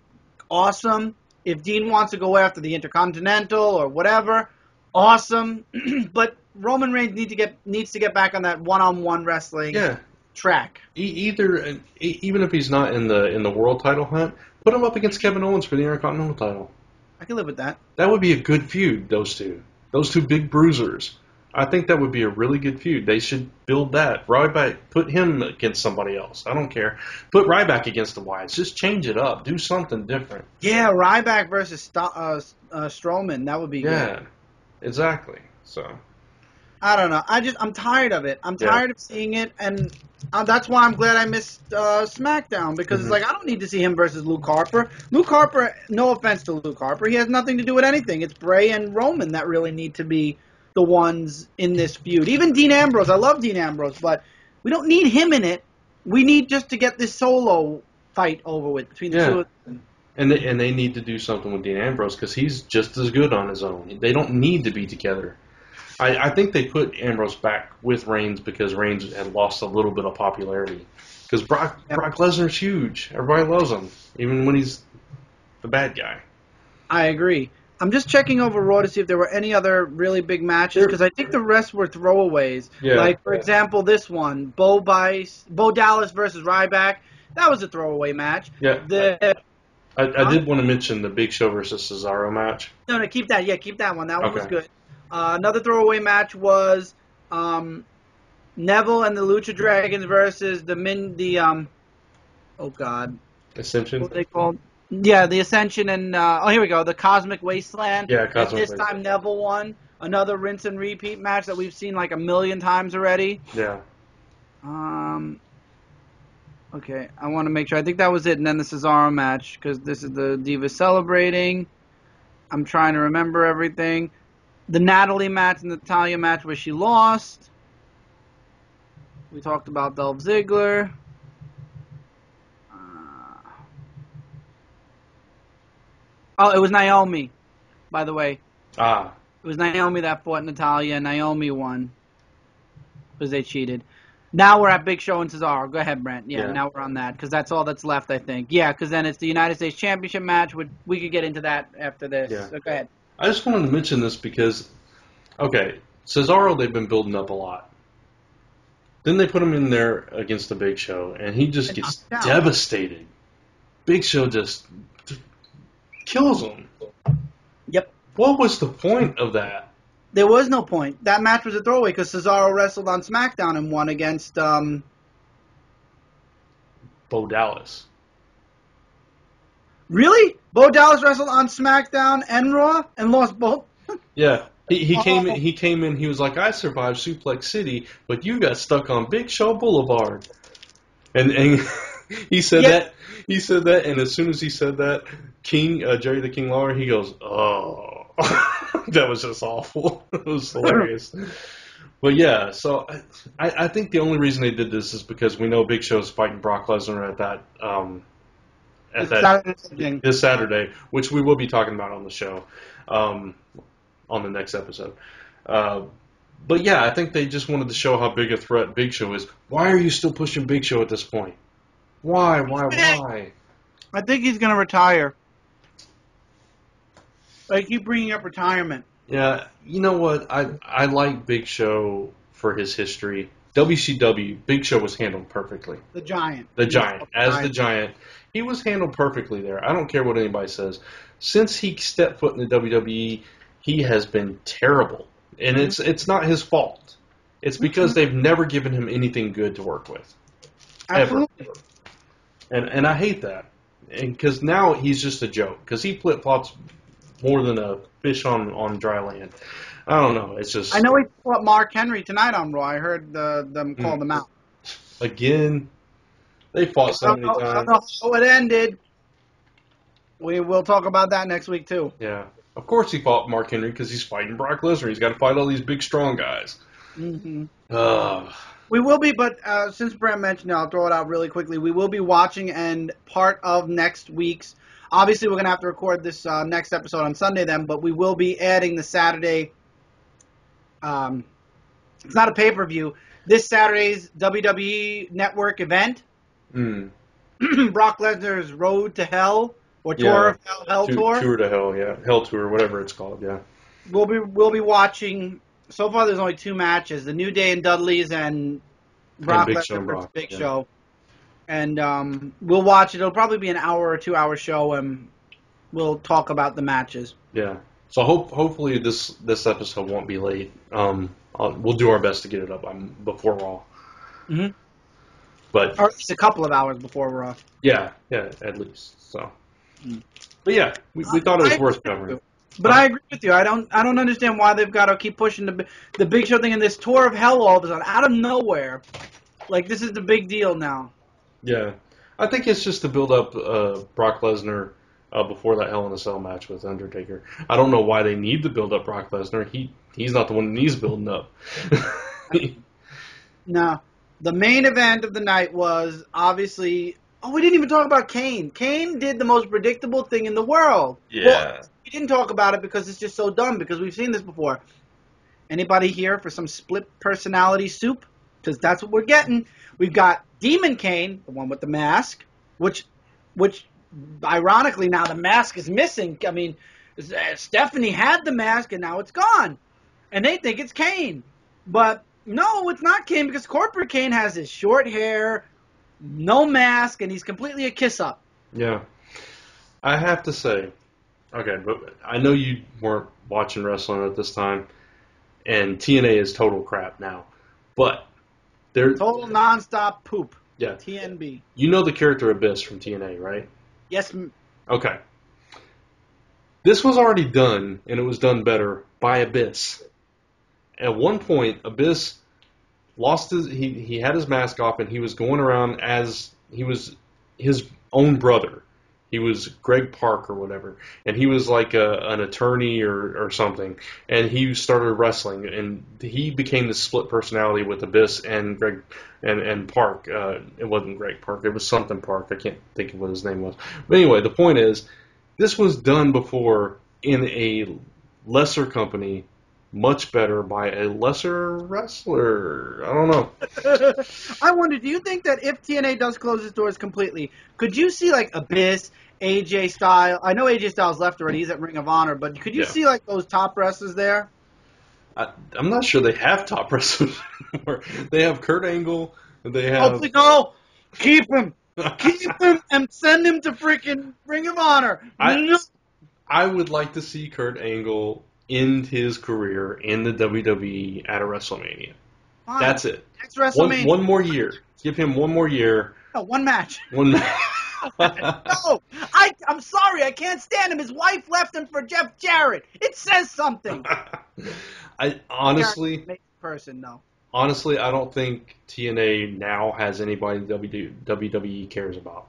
S5: awesome. If Dean wants to go after the Intercontinental or whatever, awesome. But Roman Reigns needs to get back on that one-on-one wrestling track.
S4: Even if he's not in the world title hunt, put him up against Kevin Owens for the Intercontinental title.
S5: I can live with that.
S4: That would be a good feud. Those two big bruisers. I think that would be a really good feud. They should build that. Ryback, put him against somebody else. I don't care. Put Ryback against the Wyatts. Just change it up. Do something different.
S5: Yeah, Ryback versus Strowman. That would be good.
S4: Yeah, exactly. So
S5: I don't know. I'm tired of it. I'm tired of seeing it, and that's why I'm glad I missed SmackDown because it's like I don't need to see him versus Luke Harper. Luke Harper, no offense to Luke Harper, he has nothing to do with anything. It's Bray and Roman that really need to be the ones in this feud. Even Dean Ambrose. I love Dean Ambrose, but we don't need him in it. We need just to get this solo fight over with between the two of them.
S4: And they need to do something with Dean Ambrose because he's just as good on his own. They don't need to be together. I think they put Ambrose back with Reigns because Reigns had lost a little bit of popularity. Because Brock Lesnar's huge. Everybody loves him, even when he's the bad guy.
S5: I agree. I'm just checking over Raw to see if there were any other really big matches, because I think the rest were throwaways.
S4: Yeah.
S5: Like, for example, this one, Bo Dallas versus Ryback. That was a throwaway match.
S4: Yeah. I did want to mention the Big Show versus Cesaro match.
S5: No, keep that. Yeah, keep that one. That one was good. Another throwaway match was Neville and the Lucha Dragons versus
S4: Ascension?
S5: What are they called? Yeah, the Ascension and, here we go, the Cosmic Wasteland.
S4: Yeah, Cosmic
S5: Wasteland. This time Neville won. Another rinse and repeat match that we've seen like a million times already.
S4: Yeah.
S5: Okay, I want to make sure. I think that was it, and then the Cesaro match, because this is the Divas celebrating. I'm trying to remember everything. The Natalie match and the Natalya match where she lost. We talked about Dolph Ziggler. Oh, it was Naomi, by the way.
S4: Ah.
S5: It was Naomi that fought Natalya, and Naomi won because they cheated. Now we're at Big Show and Cesaro. Go ahead, Brent. Yeah, now we're on that because that's all that's left, I think. Yeah, because then it's the United States Championship match. We could get into that after this.
S4: Yeah.
S5: So go ahead.
S4: I just wanted to mention this because, Cesaro they've been building up a lot. Then they put him in there against the Big Show, and he just gets devastated. Big Show just kills him.
S5: Yep.
S4: What was the point of that?
S5: There was no point. That match was a throwaway because Cesaro wrestled on SmackDown and won against
S4: Bo Dallas.
S5: Really? Bo Dallas wrestled on SmackDown and Raw and lost both?
S4: Yeah. He came in, he was like, I survived Suplex City, but you got stuck on Big Show Boulevard. And he said that. He said that, and as soon as he said that, Jerry the King Lawler, he goes, oh. That was just awful. It was hilarious. But yeah, so I think the only reason they did this is because we know Big Show's fighting Brock Lesnar this Saturday, which we will be talking about on the show, on the next episode. But yeah, I think they just wanted to show how big a threat Big Show is. Why are you still pushing Big Show at this point? Why?
S5: I think he's going to retire. They keep bringing up retirement.
S4: Yeah, you know what? I like Big Show for his history. WCW, Big Show was handled perfectly.
S5: The Giant.
S4: The Giant. As the Giant, he was handled perfectly there. I don't care what anybody says. Since he stepped foot in the WWE, he has been terrible. And it's not his fault. It's because they've never given him anything good to work with.
S5: Absolutely.
S4: Ever. And I hate that. Because now he's just a joke. Because he flip-flops more than a fish on dry land. I don't know. It's just...
S5: I know he fought Mark Henry tonight on Raw. I heard them call them out.
S4: Again, they fought so many times.
S5: I don't know how it ended. We will talk about that next week, too.
S4: Yeah. Of course he fought Mark Henry because he's fighting Brock Lesnar. He's got to fight all these big, strong guys.
S5: Mm-hmm. We will be, but since Brent mentioned it, I'll throw it out really quickly. We will be watching and part of next week's. Obviously, we're going to have to record this next episode on Sunday then, but we will be adding the Saturday. It's not a pay-per-view. This Saturday's WWE Network event. Brock Lesnar's Road to Hell or Tour of Hell Tour.
S4: Tour to Hell, yeah. Hell Tour, whatever it's called, yeah.
S5: We'll be watching. So far, there's only 2 matches: the New Day and Dudley's, and Brock Lesnar versus Big Show. And we'll watch it. It'll probably be an hour or 2-hour show, and we'll talk about the matches.
S4: Yeah. So hopefully this episode won't be late. We'll do our best to get it up before Raw.
S5: Mm-hmm.
S4: But
S5: or at least a couple of hours before Raw.
S4: Yeah, at least. So. But yeah, we thought it was worth covering.
S5: But I agree with you. I don't understand why they've got to keep pushing the Big Show thing and this Tour of Hell all of a sudden out of nowhere. Like, this is the big deal now.
S4: Yeah, I think it's just to build up Brock Lesnar before that Hell in a Cell match with Undertaker. I don't know why they need to build up Brock Lesnar. He's not the one that needs building up.
S5: No, the main event of the night was obviously. Oh, we didn't even talk about Kane. Kane did the most predictable thing in the world.
S4: Yeah.
S5: Well, we didn't talk about it because it's just so dumb, because we've seen this before. Anybody here for some split personality soup? Because that's what we're getting. We've got Demon Kane, the one with the mask, which ironically now the mask is missing. I mean, Stephanie had the mask and now it's gone. And they think it's Kane. But no, it's not Kane, because Corporate Kane has his short hair, no mask, and he's completely a kiss-up.
S4: Yeah. I have to say, okay, but I know you weren't watching wrestling at this time, and TNA is total crap now. But they're...
S5: Total nonstop poop.
S4: Yeah.
S5: TNB.
S4: You know the character Abyss from TNA, right?
S5: Yes.
S4: Okay. This was already done, and it was done better by Abyss. At one point, Abyss lost he had his mask off, and he was going around as he was his own brother. He was Greg Park or whatever, and he was like an attorney or something, and he started wrestling, and he became the split personality with Abyss and Greg and Park. It wasn't Greg Park, it was something Park. I can't think of what his name was. But anyway, the point is, this was done before in a lesser company, much better by a lesser wrestler. I don't know.
S5: I wonder, do you think that if TNA does close its doors completely, could you see like Abyss, AJ Styles? I know AJ Styles left already. He's at Ring of Honor, but could you see like those top wrestlers there?
S4: I'm not sure they have top wrestlers anymore. They have Kurt Angle. They have.
S5: Hopefully, no. Keep him. Keep him and send him to freaking Ring of Honor.
S4: I would like to see Kurt Angle end his career in the WWE at a WrestleMania.
S5: Fine.
S4: That's it.
S5: Next WrestleMania.
S4: One more year. Give him one more year.
S5: No, one match.
S4: One match.
S5: No, I'm sorry, I can't stand him. His wife left him for Jeff Jarrett. It says something.
S4: I honestly,
S5: person, no.
S4: Honestly, I don't think TNA now has anybody WWE cares about.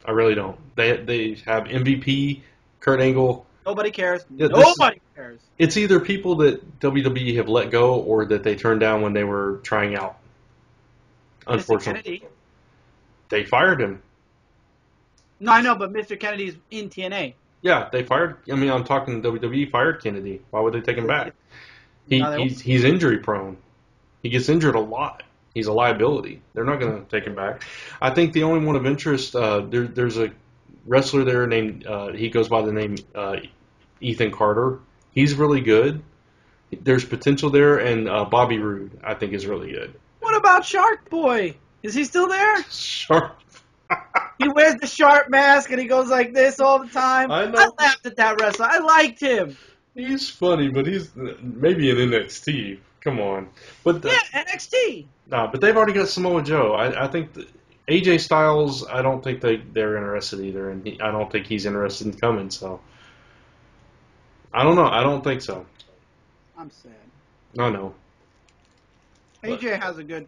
S4: I really don't. They have MVP, Kurt Angle.
S5: Nobody cares.
S4: Yeah,
S5: Nobody cares.
S4: It's either people that WWE have let go or that they turned down when they were trying out. Unfortunately. They fired him.
S5: No, I know, but Mr. Kennedy's in TNA.
S4: Yeah, they fired. I mean, I'm talking WWE fired Kennedy. Why would they take him back? He's injury prone. He gets injured a lot. He's a liability. They're not going to take him back. I think the only one of interest, there's a wrestler there named, he goes by the name Ethan Carter. He's really good. There's potential there, and Bobby Roode, I think, is really good.
S5: What about Shark Boy? Is he still there?
S4: Sharp.
S5: He wears the shark mask and he goes like this all the time.
S4: I know.
S5: I laughed at that wrestler. I liked him.
S4: He's funny, but he's maybe in NXT. Come on. But
S5: Yeah, NXT.
S4: no, but they've already got Samoa Joe. I think AJ Styles, I don't think they're interested either, and I don't think he's interested in coming, so. I don't know. I don't think so.
S5: I'm sad.
S4: I know.
S5: AJ has a good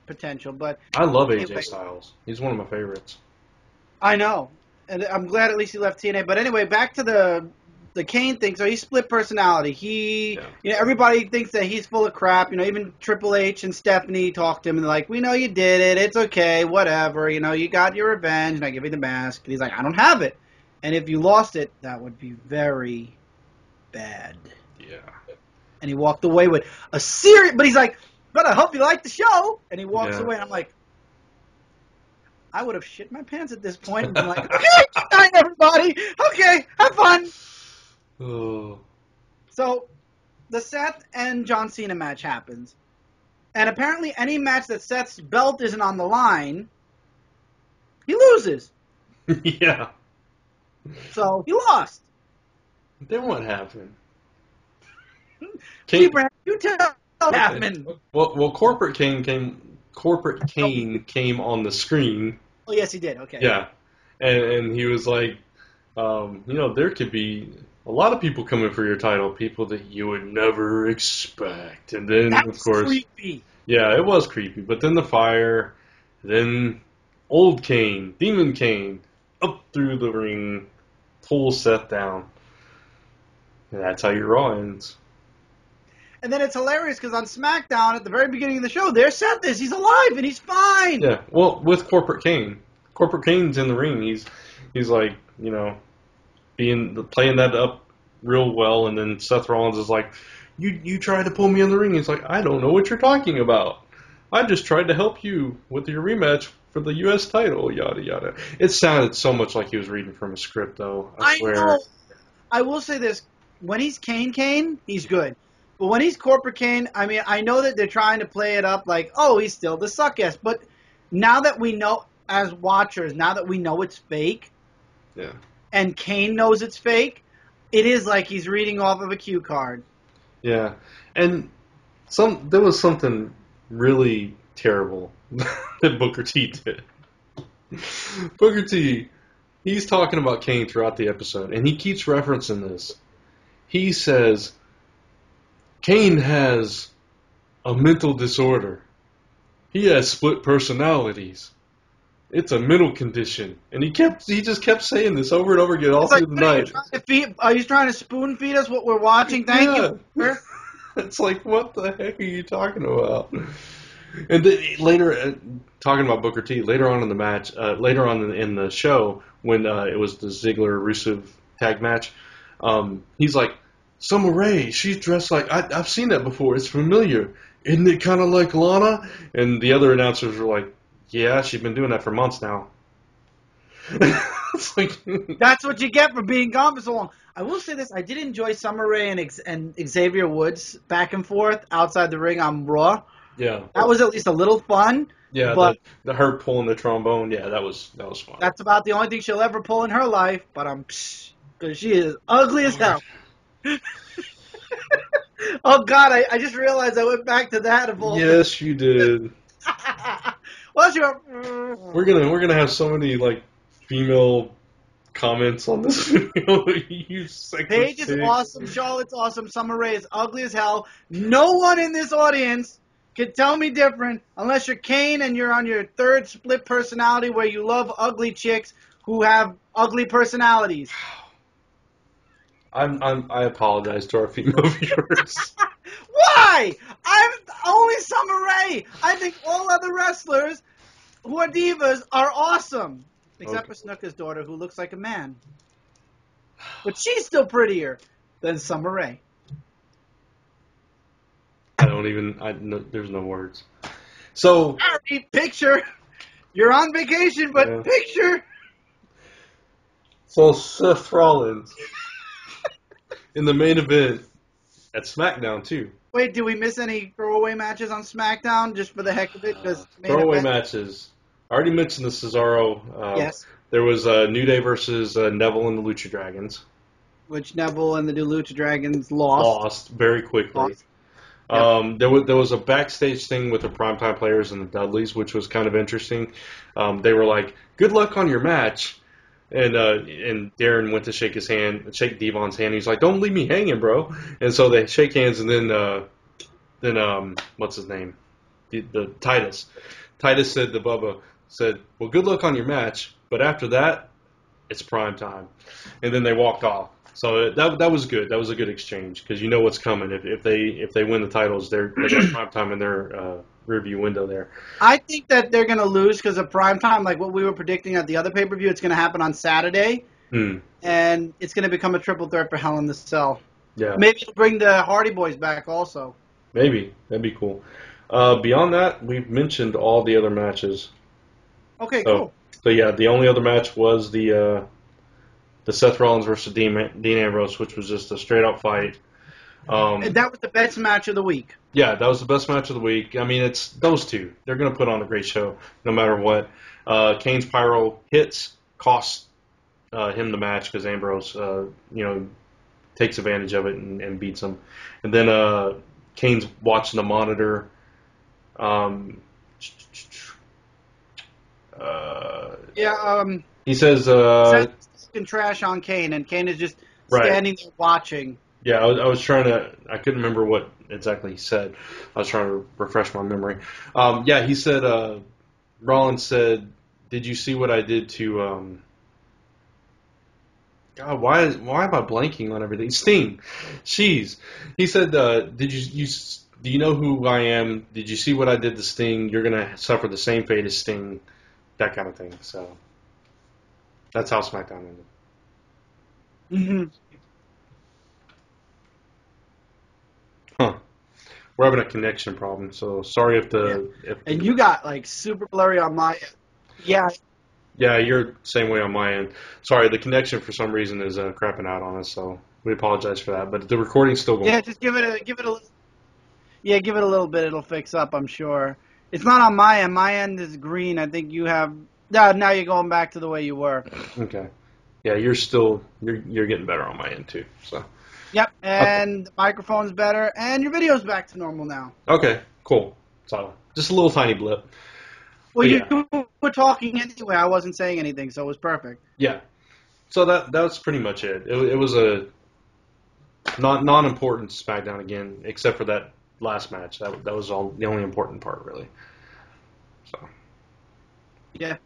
S5: potential, but
S4: I love AJ
S5: Anyway.
S4: Styles. He's one of my favorites.
S5: I know. And I'm glad at least he left TNA. But anyway, back to the Kane thing. So he's split personality. Everybody thinks that he's full of crap. Even Triple H and Stephanie talked to him and they're like, we know you did it. It's okay. Whatever. You got your revenge and I give you the mask. And he's like, I don't have it. And if you lost it, that would be very bad.
S4: Yeah.
S5: And he walked away with a serious, but he's like, but I hope you like the show. And he walks
S4: Yeah.
S5: away and I'm like, I would have shit my pants at this point and been like, okay, good night, everybody. Okay, have fun.
S4: Oh.
S5: So the Seth and John Cena match happens. And apparently any match that Seth's belt isn't on the line, he loses.
S4: Yeah.
S5: So he lost.
S4: Then what happened?
S5: See, Brad, you tell what happened.
S4: Well, Corporate Kane came on the screen.
S5: Oh, yes, he did. Okay.
S4: Yeah, and he was like, there could be a lot of people coming for your title, people that you would never expect, and then
S5: That
S4: of
S5: was
S4: course,
S5: creepy.
S4: yeah, it was creepy. But then the fire, then old Kane, Demon Kane, up through the ring, pulls Seth down. And that's how your Raw ends.
S5: And then it's hilarious because on SmackDown at the very beginning of the show, there Seth is. He's alive and he's fine.
S4: Yeah, well, with Corporate Kane. Corporate Kane's in the ring. He's like, playing that up real well, and then Seth Rollins is like, you tried to pull me in the ring. He's like, I don't know what you're talking about. I just tried to help you with your rematch for the U.S. title, yada, yada. It sounded so much like he was reading from a script, though. I swear.
S5: know. I will say this. When he's Kane, he's good. But when he's Corporate Kane, I mean, I know that they're trying to play it up like, oh, he's still the suck-ass. But now that we know, as watchers, now that we know it's fake,
S4: Yeah.
S5: and Kane knows it's fake, it is like he's reading off of a cue card.
S4: Yeah. And there was something really terrible that Booker T did. Booker T, he's talking about Kane throughout the episode, and he keeps referencing this. He says, Kane has a mental disorder. He has split personalities. It's a mental condition. And he just kept saying this over and over again all through the night.
S5: Are you trying to spoon feed us what we're watching? Thank you. Sir.
S4: It's like, what the heck are you talking about? And then later, talking about Booker T, later on in the match, later on in the show, when it was the Ziggler-Rusev tag match, he's like, Summer Rae, she's dressed like, I've seen that before, it's familiar. Isn't it kind of like Lana? And the other announcers were like, yeah, she's been doing that for months now. It's like,
S5: that's what you get for being gone for so long. I will say this, I did enjoy Summer Rae and Xavier Woods back and forth outside the ring on Raw.
S4: yeah.
S5: That was at least a little fun.
S4: Yeah,
S5: but
S4: the her pulling the trombone, yeah, that was fun.
S5: that's about the only thing she'll ever pull in her life, but because she is ugly as hell. Oh God, I just realized I went back to that of all.
S4: Yes, you did.
S5: What's your?
S4: We're gonna have so many like female comments on this video. You sexist
S5: Paige is
S4: pig.
S5: awesome. Charlotte's awesome. Summer Rae is ugly as hell. No one in this audience can tell me different unless you're Kane and you're on your third split personality where you love ugly chicks who have ugly personalities.
S4: I apologize to our female viewers.
S5: Why? I'm only Summer Rae. I think all other wrestlers who are divas are awesome. Except for Snooker's daughter, who looks like a man. But she's still prettier than Summer Rae.
S4: There's no words. So,
S5: Sorry, picture. You're on vacation, but
S4: Yeah.
S5: picture.
S4: so Seth Rollins, in the main event at Smackdown too.
S5: Wait, did we miss any throwaway matches on SmackDown just for the heck of it? Because
S4: Throwaway matches. I already mentioned the Cesaro.
S5: Yes.
S4: There was New Day versus Neville and the Lucha Dragons.
S5: Which Neville and the Lucha Dragons lost.
S4: Lost very quickly.
S5: Lost.
S4: There was a backstage thing with the Primetime Players and the Dudleys, which was kind of interesting. They were like, "Good luck on your match," and Darren went to shake Devon's hand. He's like, "Don't leave me hanging, bro." And so they shake hands, and then what's his name? The Titus. Titus said to Bubba, "Well, good luck on your match, but after that, it's prime time." And then they walked off. So that was good. That was a good exchange because you know what's coming. If they win the titles, they got prime time in their rearview window there.
S5: I think that they're going to lose because of prime time, like what we were predicting at the other pay-per-view. It's going to happen on Saturday, and it's going to become a triple threat for Hell in the Cell.
S4: Yeah.
S5: Maybe it'll bring the Hardy Boys back also.
S4: Maybe. That'd be cool. Beyond that, we've mentioned all the other matches.
S5: Okay, cool.
S4: So yeah, the only other match was the Seth Rollins versus Dean Ambrose, which was just a straight-up fight.
S5: And that was the best match of the week.
S4: Yeah, that was the best match of the week. I mean, it's those two. They're going to put on a great show no matter what. Kane's pyro hits cost him the match because Ambrose, takes advantage of it and beats him. And then Kane's watching the monitor. He says
S5: Seth trash on Kane, and Kane is just
S4: Right.
S5: standing there watching.
S4: Yeah, I was trying to. I couldn't remember what exactly he said. I was trying to refresh my memory. He said. Rollins said, "Did you see what I did to?" God, why am I blanking on everything? Sting. Jeez. He said, "Did do you know who I am? Did you see what I did to Sting? You're gonna suffer the same fate as Sting." That kind of thing. So that's how SmackDown ended.
S5: Mm-hmm.
S4: Huh. We're having a connection problem, so sorry if
S5: And you got like super blurry on my end. Yeah.
S4: Yeah, you're same way on my end. Sorry, the connection for some reason is crapping out on us, so we apologize for that. But the recording's still going.
S5: Yeah, just give it a little bit. It'll fix up, I'm sure. It's not on my end. My end is green. I think you have. Now you're going back to the way you were.
S4: Okay. Yeah, you're getting better on my end too. So.
S5: Yep, and the microphone's better, and your video's back to normal now.
S4: Okay, cool. So just a little tiny blip.
S5: Well,
S4: yeah.
S5: you were talking anyway. I wasn't saying anything, so it was perfect.
S4: Yeah. So that was pretty much it. It was a non-important SmackDown again, except for that last match. That was all the only important part, really. So.
S5: Yeah.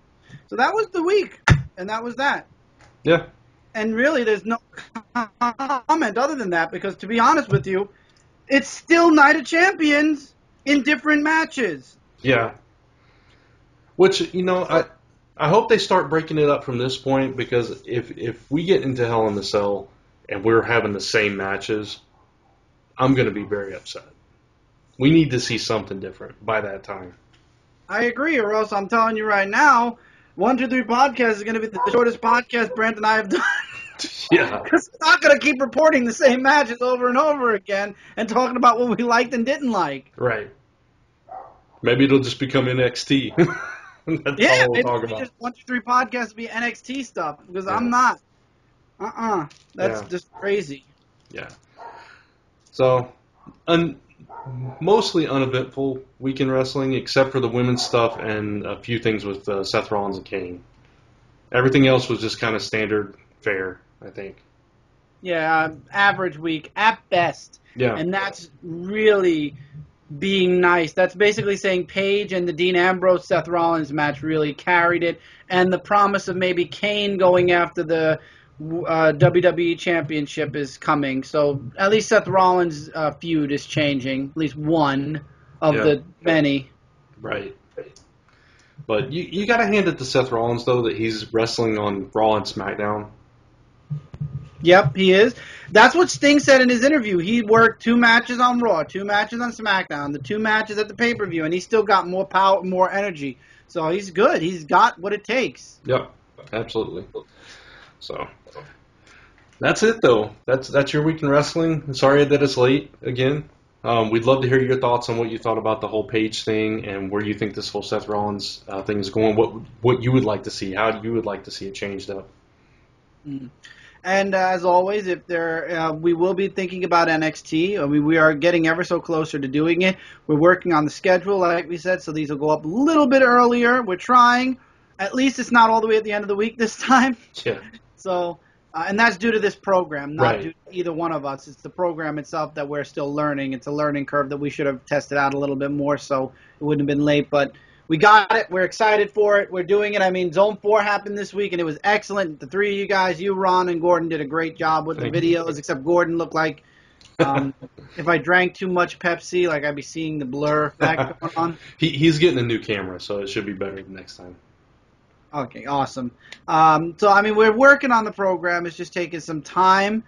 S5: So that was the week, and that was that.
S4: Yeah.
S5: And really, there's no comment other than that, because to be honest with you, it's still Night of Champions in different matches.
S4: Yeah. Which, I hope they start breaking it up from this point, because if we get into Hell in the Cell and we're having the same matches, I'm going to be very upset. We need to see something different by that time.
S5: I agree, or else I'm telling you right now, 1, 2, 3 podcast is going to be the shortest podcast Brent and I have done.
S4: Yeah.
S5: Because we're not going to keep reporting the same matches over and over again and talking about what we liked and didn't like.
S4: Right. Maybe it'll just become NXT. That's all we'll talk about.
S5: Just 1, 2, 3 podcasts will be NXT stuff, because I'm not. That's just crazy.
S4: Yeah. So, mostly uneventful week in wrestling, except for the women's stuff and a few things with Seth Rollins and Kane. Everything else was just kind of standard fare, I think.
S5: Yeah, average week at best.
S4: Yeah.
S5: And that's really being nice. That's basically saying Paige and the Dean Ambrose Seth Rollins match really carried it, and the promise of maybe Kane going after the WWE Championship is coming. So at least Seth Rollins' feud is changing. At least one of the many.
S4: Right. But you got to hand it to Seth Rollins, though, that he's wrestling on Raw and SmackDown.
S5: Yep, he is. That's what Sting said in his interview. He worked 2 matches on Raw, 2 matches on SmackDown, the 2 matches at the pay-per-view, and he still got more power, more energy. So he's good. He's got what it takes.
S4: Yep, absolutely. So That's it, though. That's your week in wrestling. Sorry that it's late again. We'd love to hear your thoughts on what you thought about the whole page thing and where you think this whole Seth Rollins thing is going. What you would like to see, how you would like to see it changed up.
S5: Mm. And as always, if we will be thinking about NXT. I mean, we are getting ever so closer to doing it. We're working on the schedule, like we said, so these will go up a little bit earlier. We're trying. At least it's not all the way at the end of the week this time.
S4: Yeah.
S5: So, and that's due to this program, not
S4: Right.
S5: due to either one of us. It's the program itself that we're still learning. It's a learning curve that we should have tested out a little bit more, so it wouldn't have been late. But we got it. We're excited for it. We're doing it. I mean, Zone 4 happened this week, and it was excellent. The three of you guys, you, Ron, and Gordon, did a great job with the videos, except Gordon looked like if I drank too much Pepsi, like I'd be seeing the blur effect going on.
S4: He's getting a new camera, so it should be better the next time.
S5: Okay, awesome. So, I mean, we're working on the program. It's just taking some time.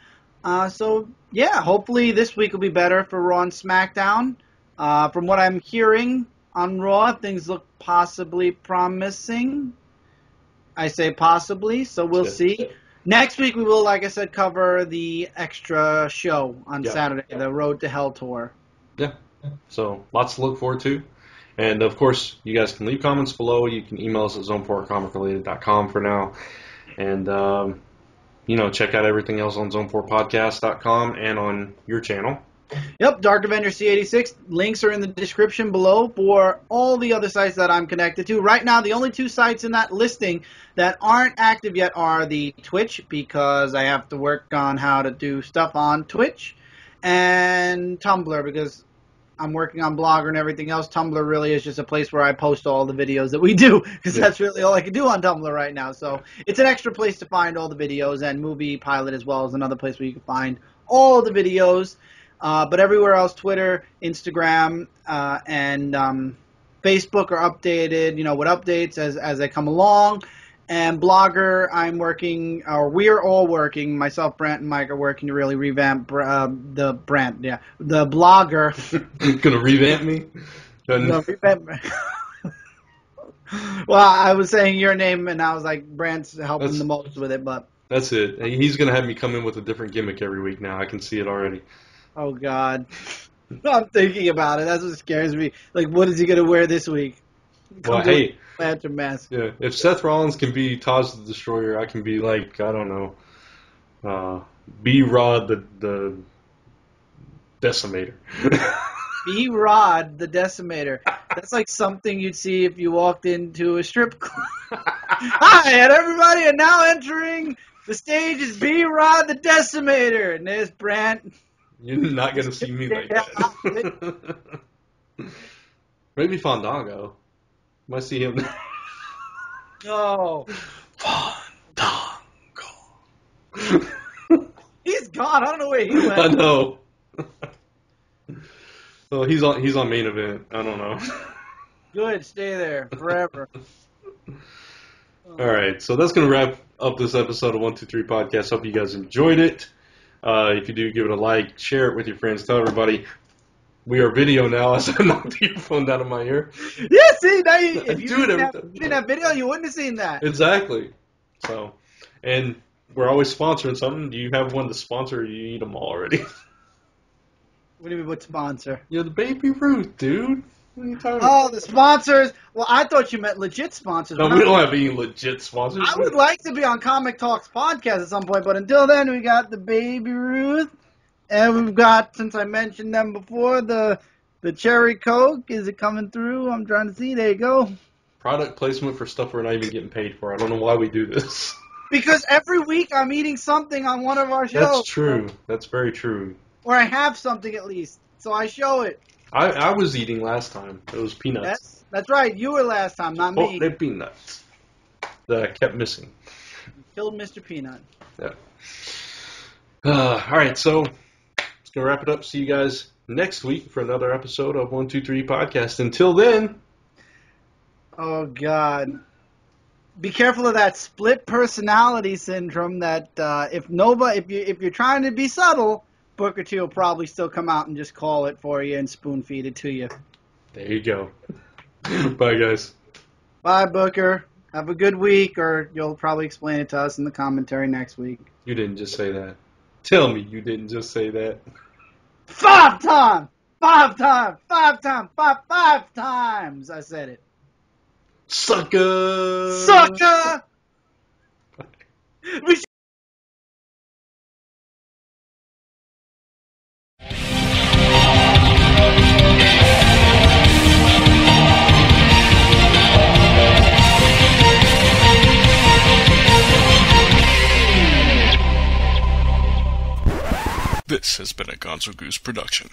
S5: So, yeah, hopefully this week will be better for Raw and SmackDown. From what I'm hearing on Raw, things look possibly promising. I say possibly, so we'll see. Next week we will, like I said, cover the extra show on Saturday, the Road to Hell tour.
S4: Yeah, so lots to look forward to. And, of course, you guys can leave comments below. You can email us at zone4comicrelated.com for now. And, check out everything else on zone4podcast.com and on your channel.
S5: Yep, Dark Avenger C86. Links are in the description below for all the other sites that I'm connected to. Right now, the only two sites in that listing that aren't active yet are the Twitch, because I have to work on how to do stuff on Twitch, and Tumblr, because I'm working on Blogger and everything else. Tumblr really is just a place where I post all the videos that we do, because that's really all I can do on Tumblr right now. So it's an extra place to find all the videos, and Movie Pilot as well is another place where you can find all the videos. But everywhere else, Twitter, Instagram, and Facebook are updated, with updates as they come along. And Blogger, we're all working, myself, Brant, and Mike are working to really revamp the Blogger.
S4: Gonna revamp me?
S5: No, revamp. Well, I was saying your name, and I was like, Brant's helping the most with it, but...
S4: That's it. He's gonna have me come in with a different gimmick every week now. I can see it already.
S5: Oh, God. I'm thinking about it. That's what scares me. Like, what is he going to wear this week?
S4: Well, hey.
S5: Lantern mask.
S4: Yeah, if Seth Rollins can be Taj the Destroyer, I can be like, I don't know, B-Rod the Decimator.
S5: B-Rod the Decimator. That's like something you'd see if you walked into a strip club. Hi, and everybody, and now entering the stage is B-Rod the Decimator. And there's Brant.
S4: You're not going to see me like that. Maybe Fandango. Might see him there.
S5: No.
S4: Fandango.
S5: He's gone. I don't know where he went.
S4: I know. Well, he's on main event. I don't know.
S5: Good. Stay there forever.
S4: All right. So that's going to wrap up this episode of 123 Podcast. Hope you guys enjoyed it. If you do, give it a like, share it with your friends, tell everybody. We are video now, as I knocked your phone down in my ear.
S5: Yeah, see, now if you
S4: do
S5: didn't have video, you wouldn't have seen that.
S4: Exactly. So, and we're always sponsoring something. Do you have one to sponsor, or you eat them all already?
S5: What do you mean, what sponsor?
S4: You're the Baby Ruth, dude. What are you talking
S5: Oh,
S4: about?
S5: the sponsors. Well, I thought you meant legit sponsors.
S4: No, we don't have any legit sponsors.
S5: I would like to be on Comic Talks podcast at some point, but until then, we got the Baby Ruth, and we've got, since I mentioned them before, the Cherry Coke. Is it coming through? I'm trying to see. There you go.
S4: Product placement for stuff we're not even getting paid for. I don't know why we do this.
S5: Because every week I'm eating something on one of our shows.
S4: That's true. That's very true.
S5: Or I have something at least, so I show it.
S4: I was eating last time. It was peanuts.
S5: That's right. You were last time, not me.
S4: Oh, they're peanuts that I kept missing.
S5: You killed Mr. Peanut.
S4: Yeah. All right, so it's going to wrap it up. See you guys next week for another episode of 123 Podcast. Until then.
S5: Oh, God. Be careful of that split personality syndrome that if you're trying to be subtle, Booker T will probably still come out and just call it for you and spoon feed it to you.
S4: There you go. Bye, guys.
S5: Bye, Booker. Have a good week, or you'll probably explain it to us in the commentary next week.
S4: You didn't just say that. Tell me you didn't just say that.
S5: 5 times! 5 times! 5 times! 5 times! I said it.
S4: Sucker!
S5: Sucker! We
S3: This has been a Gonzo Goose production.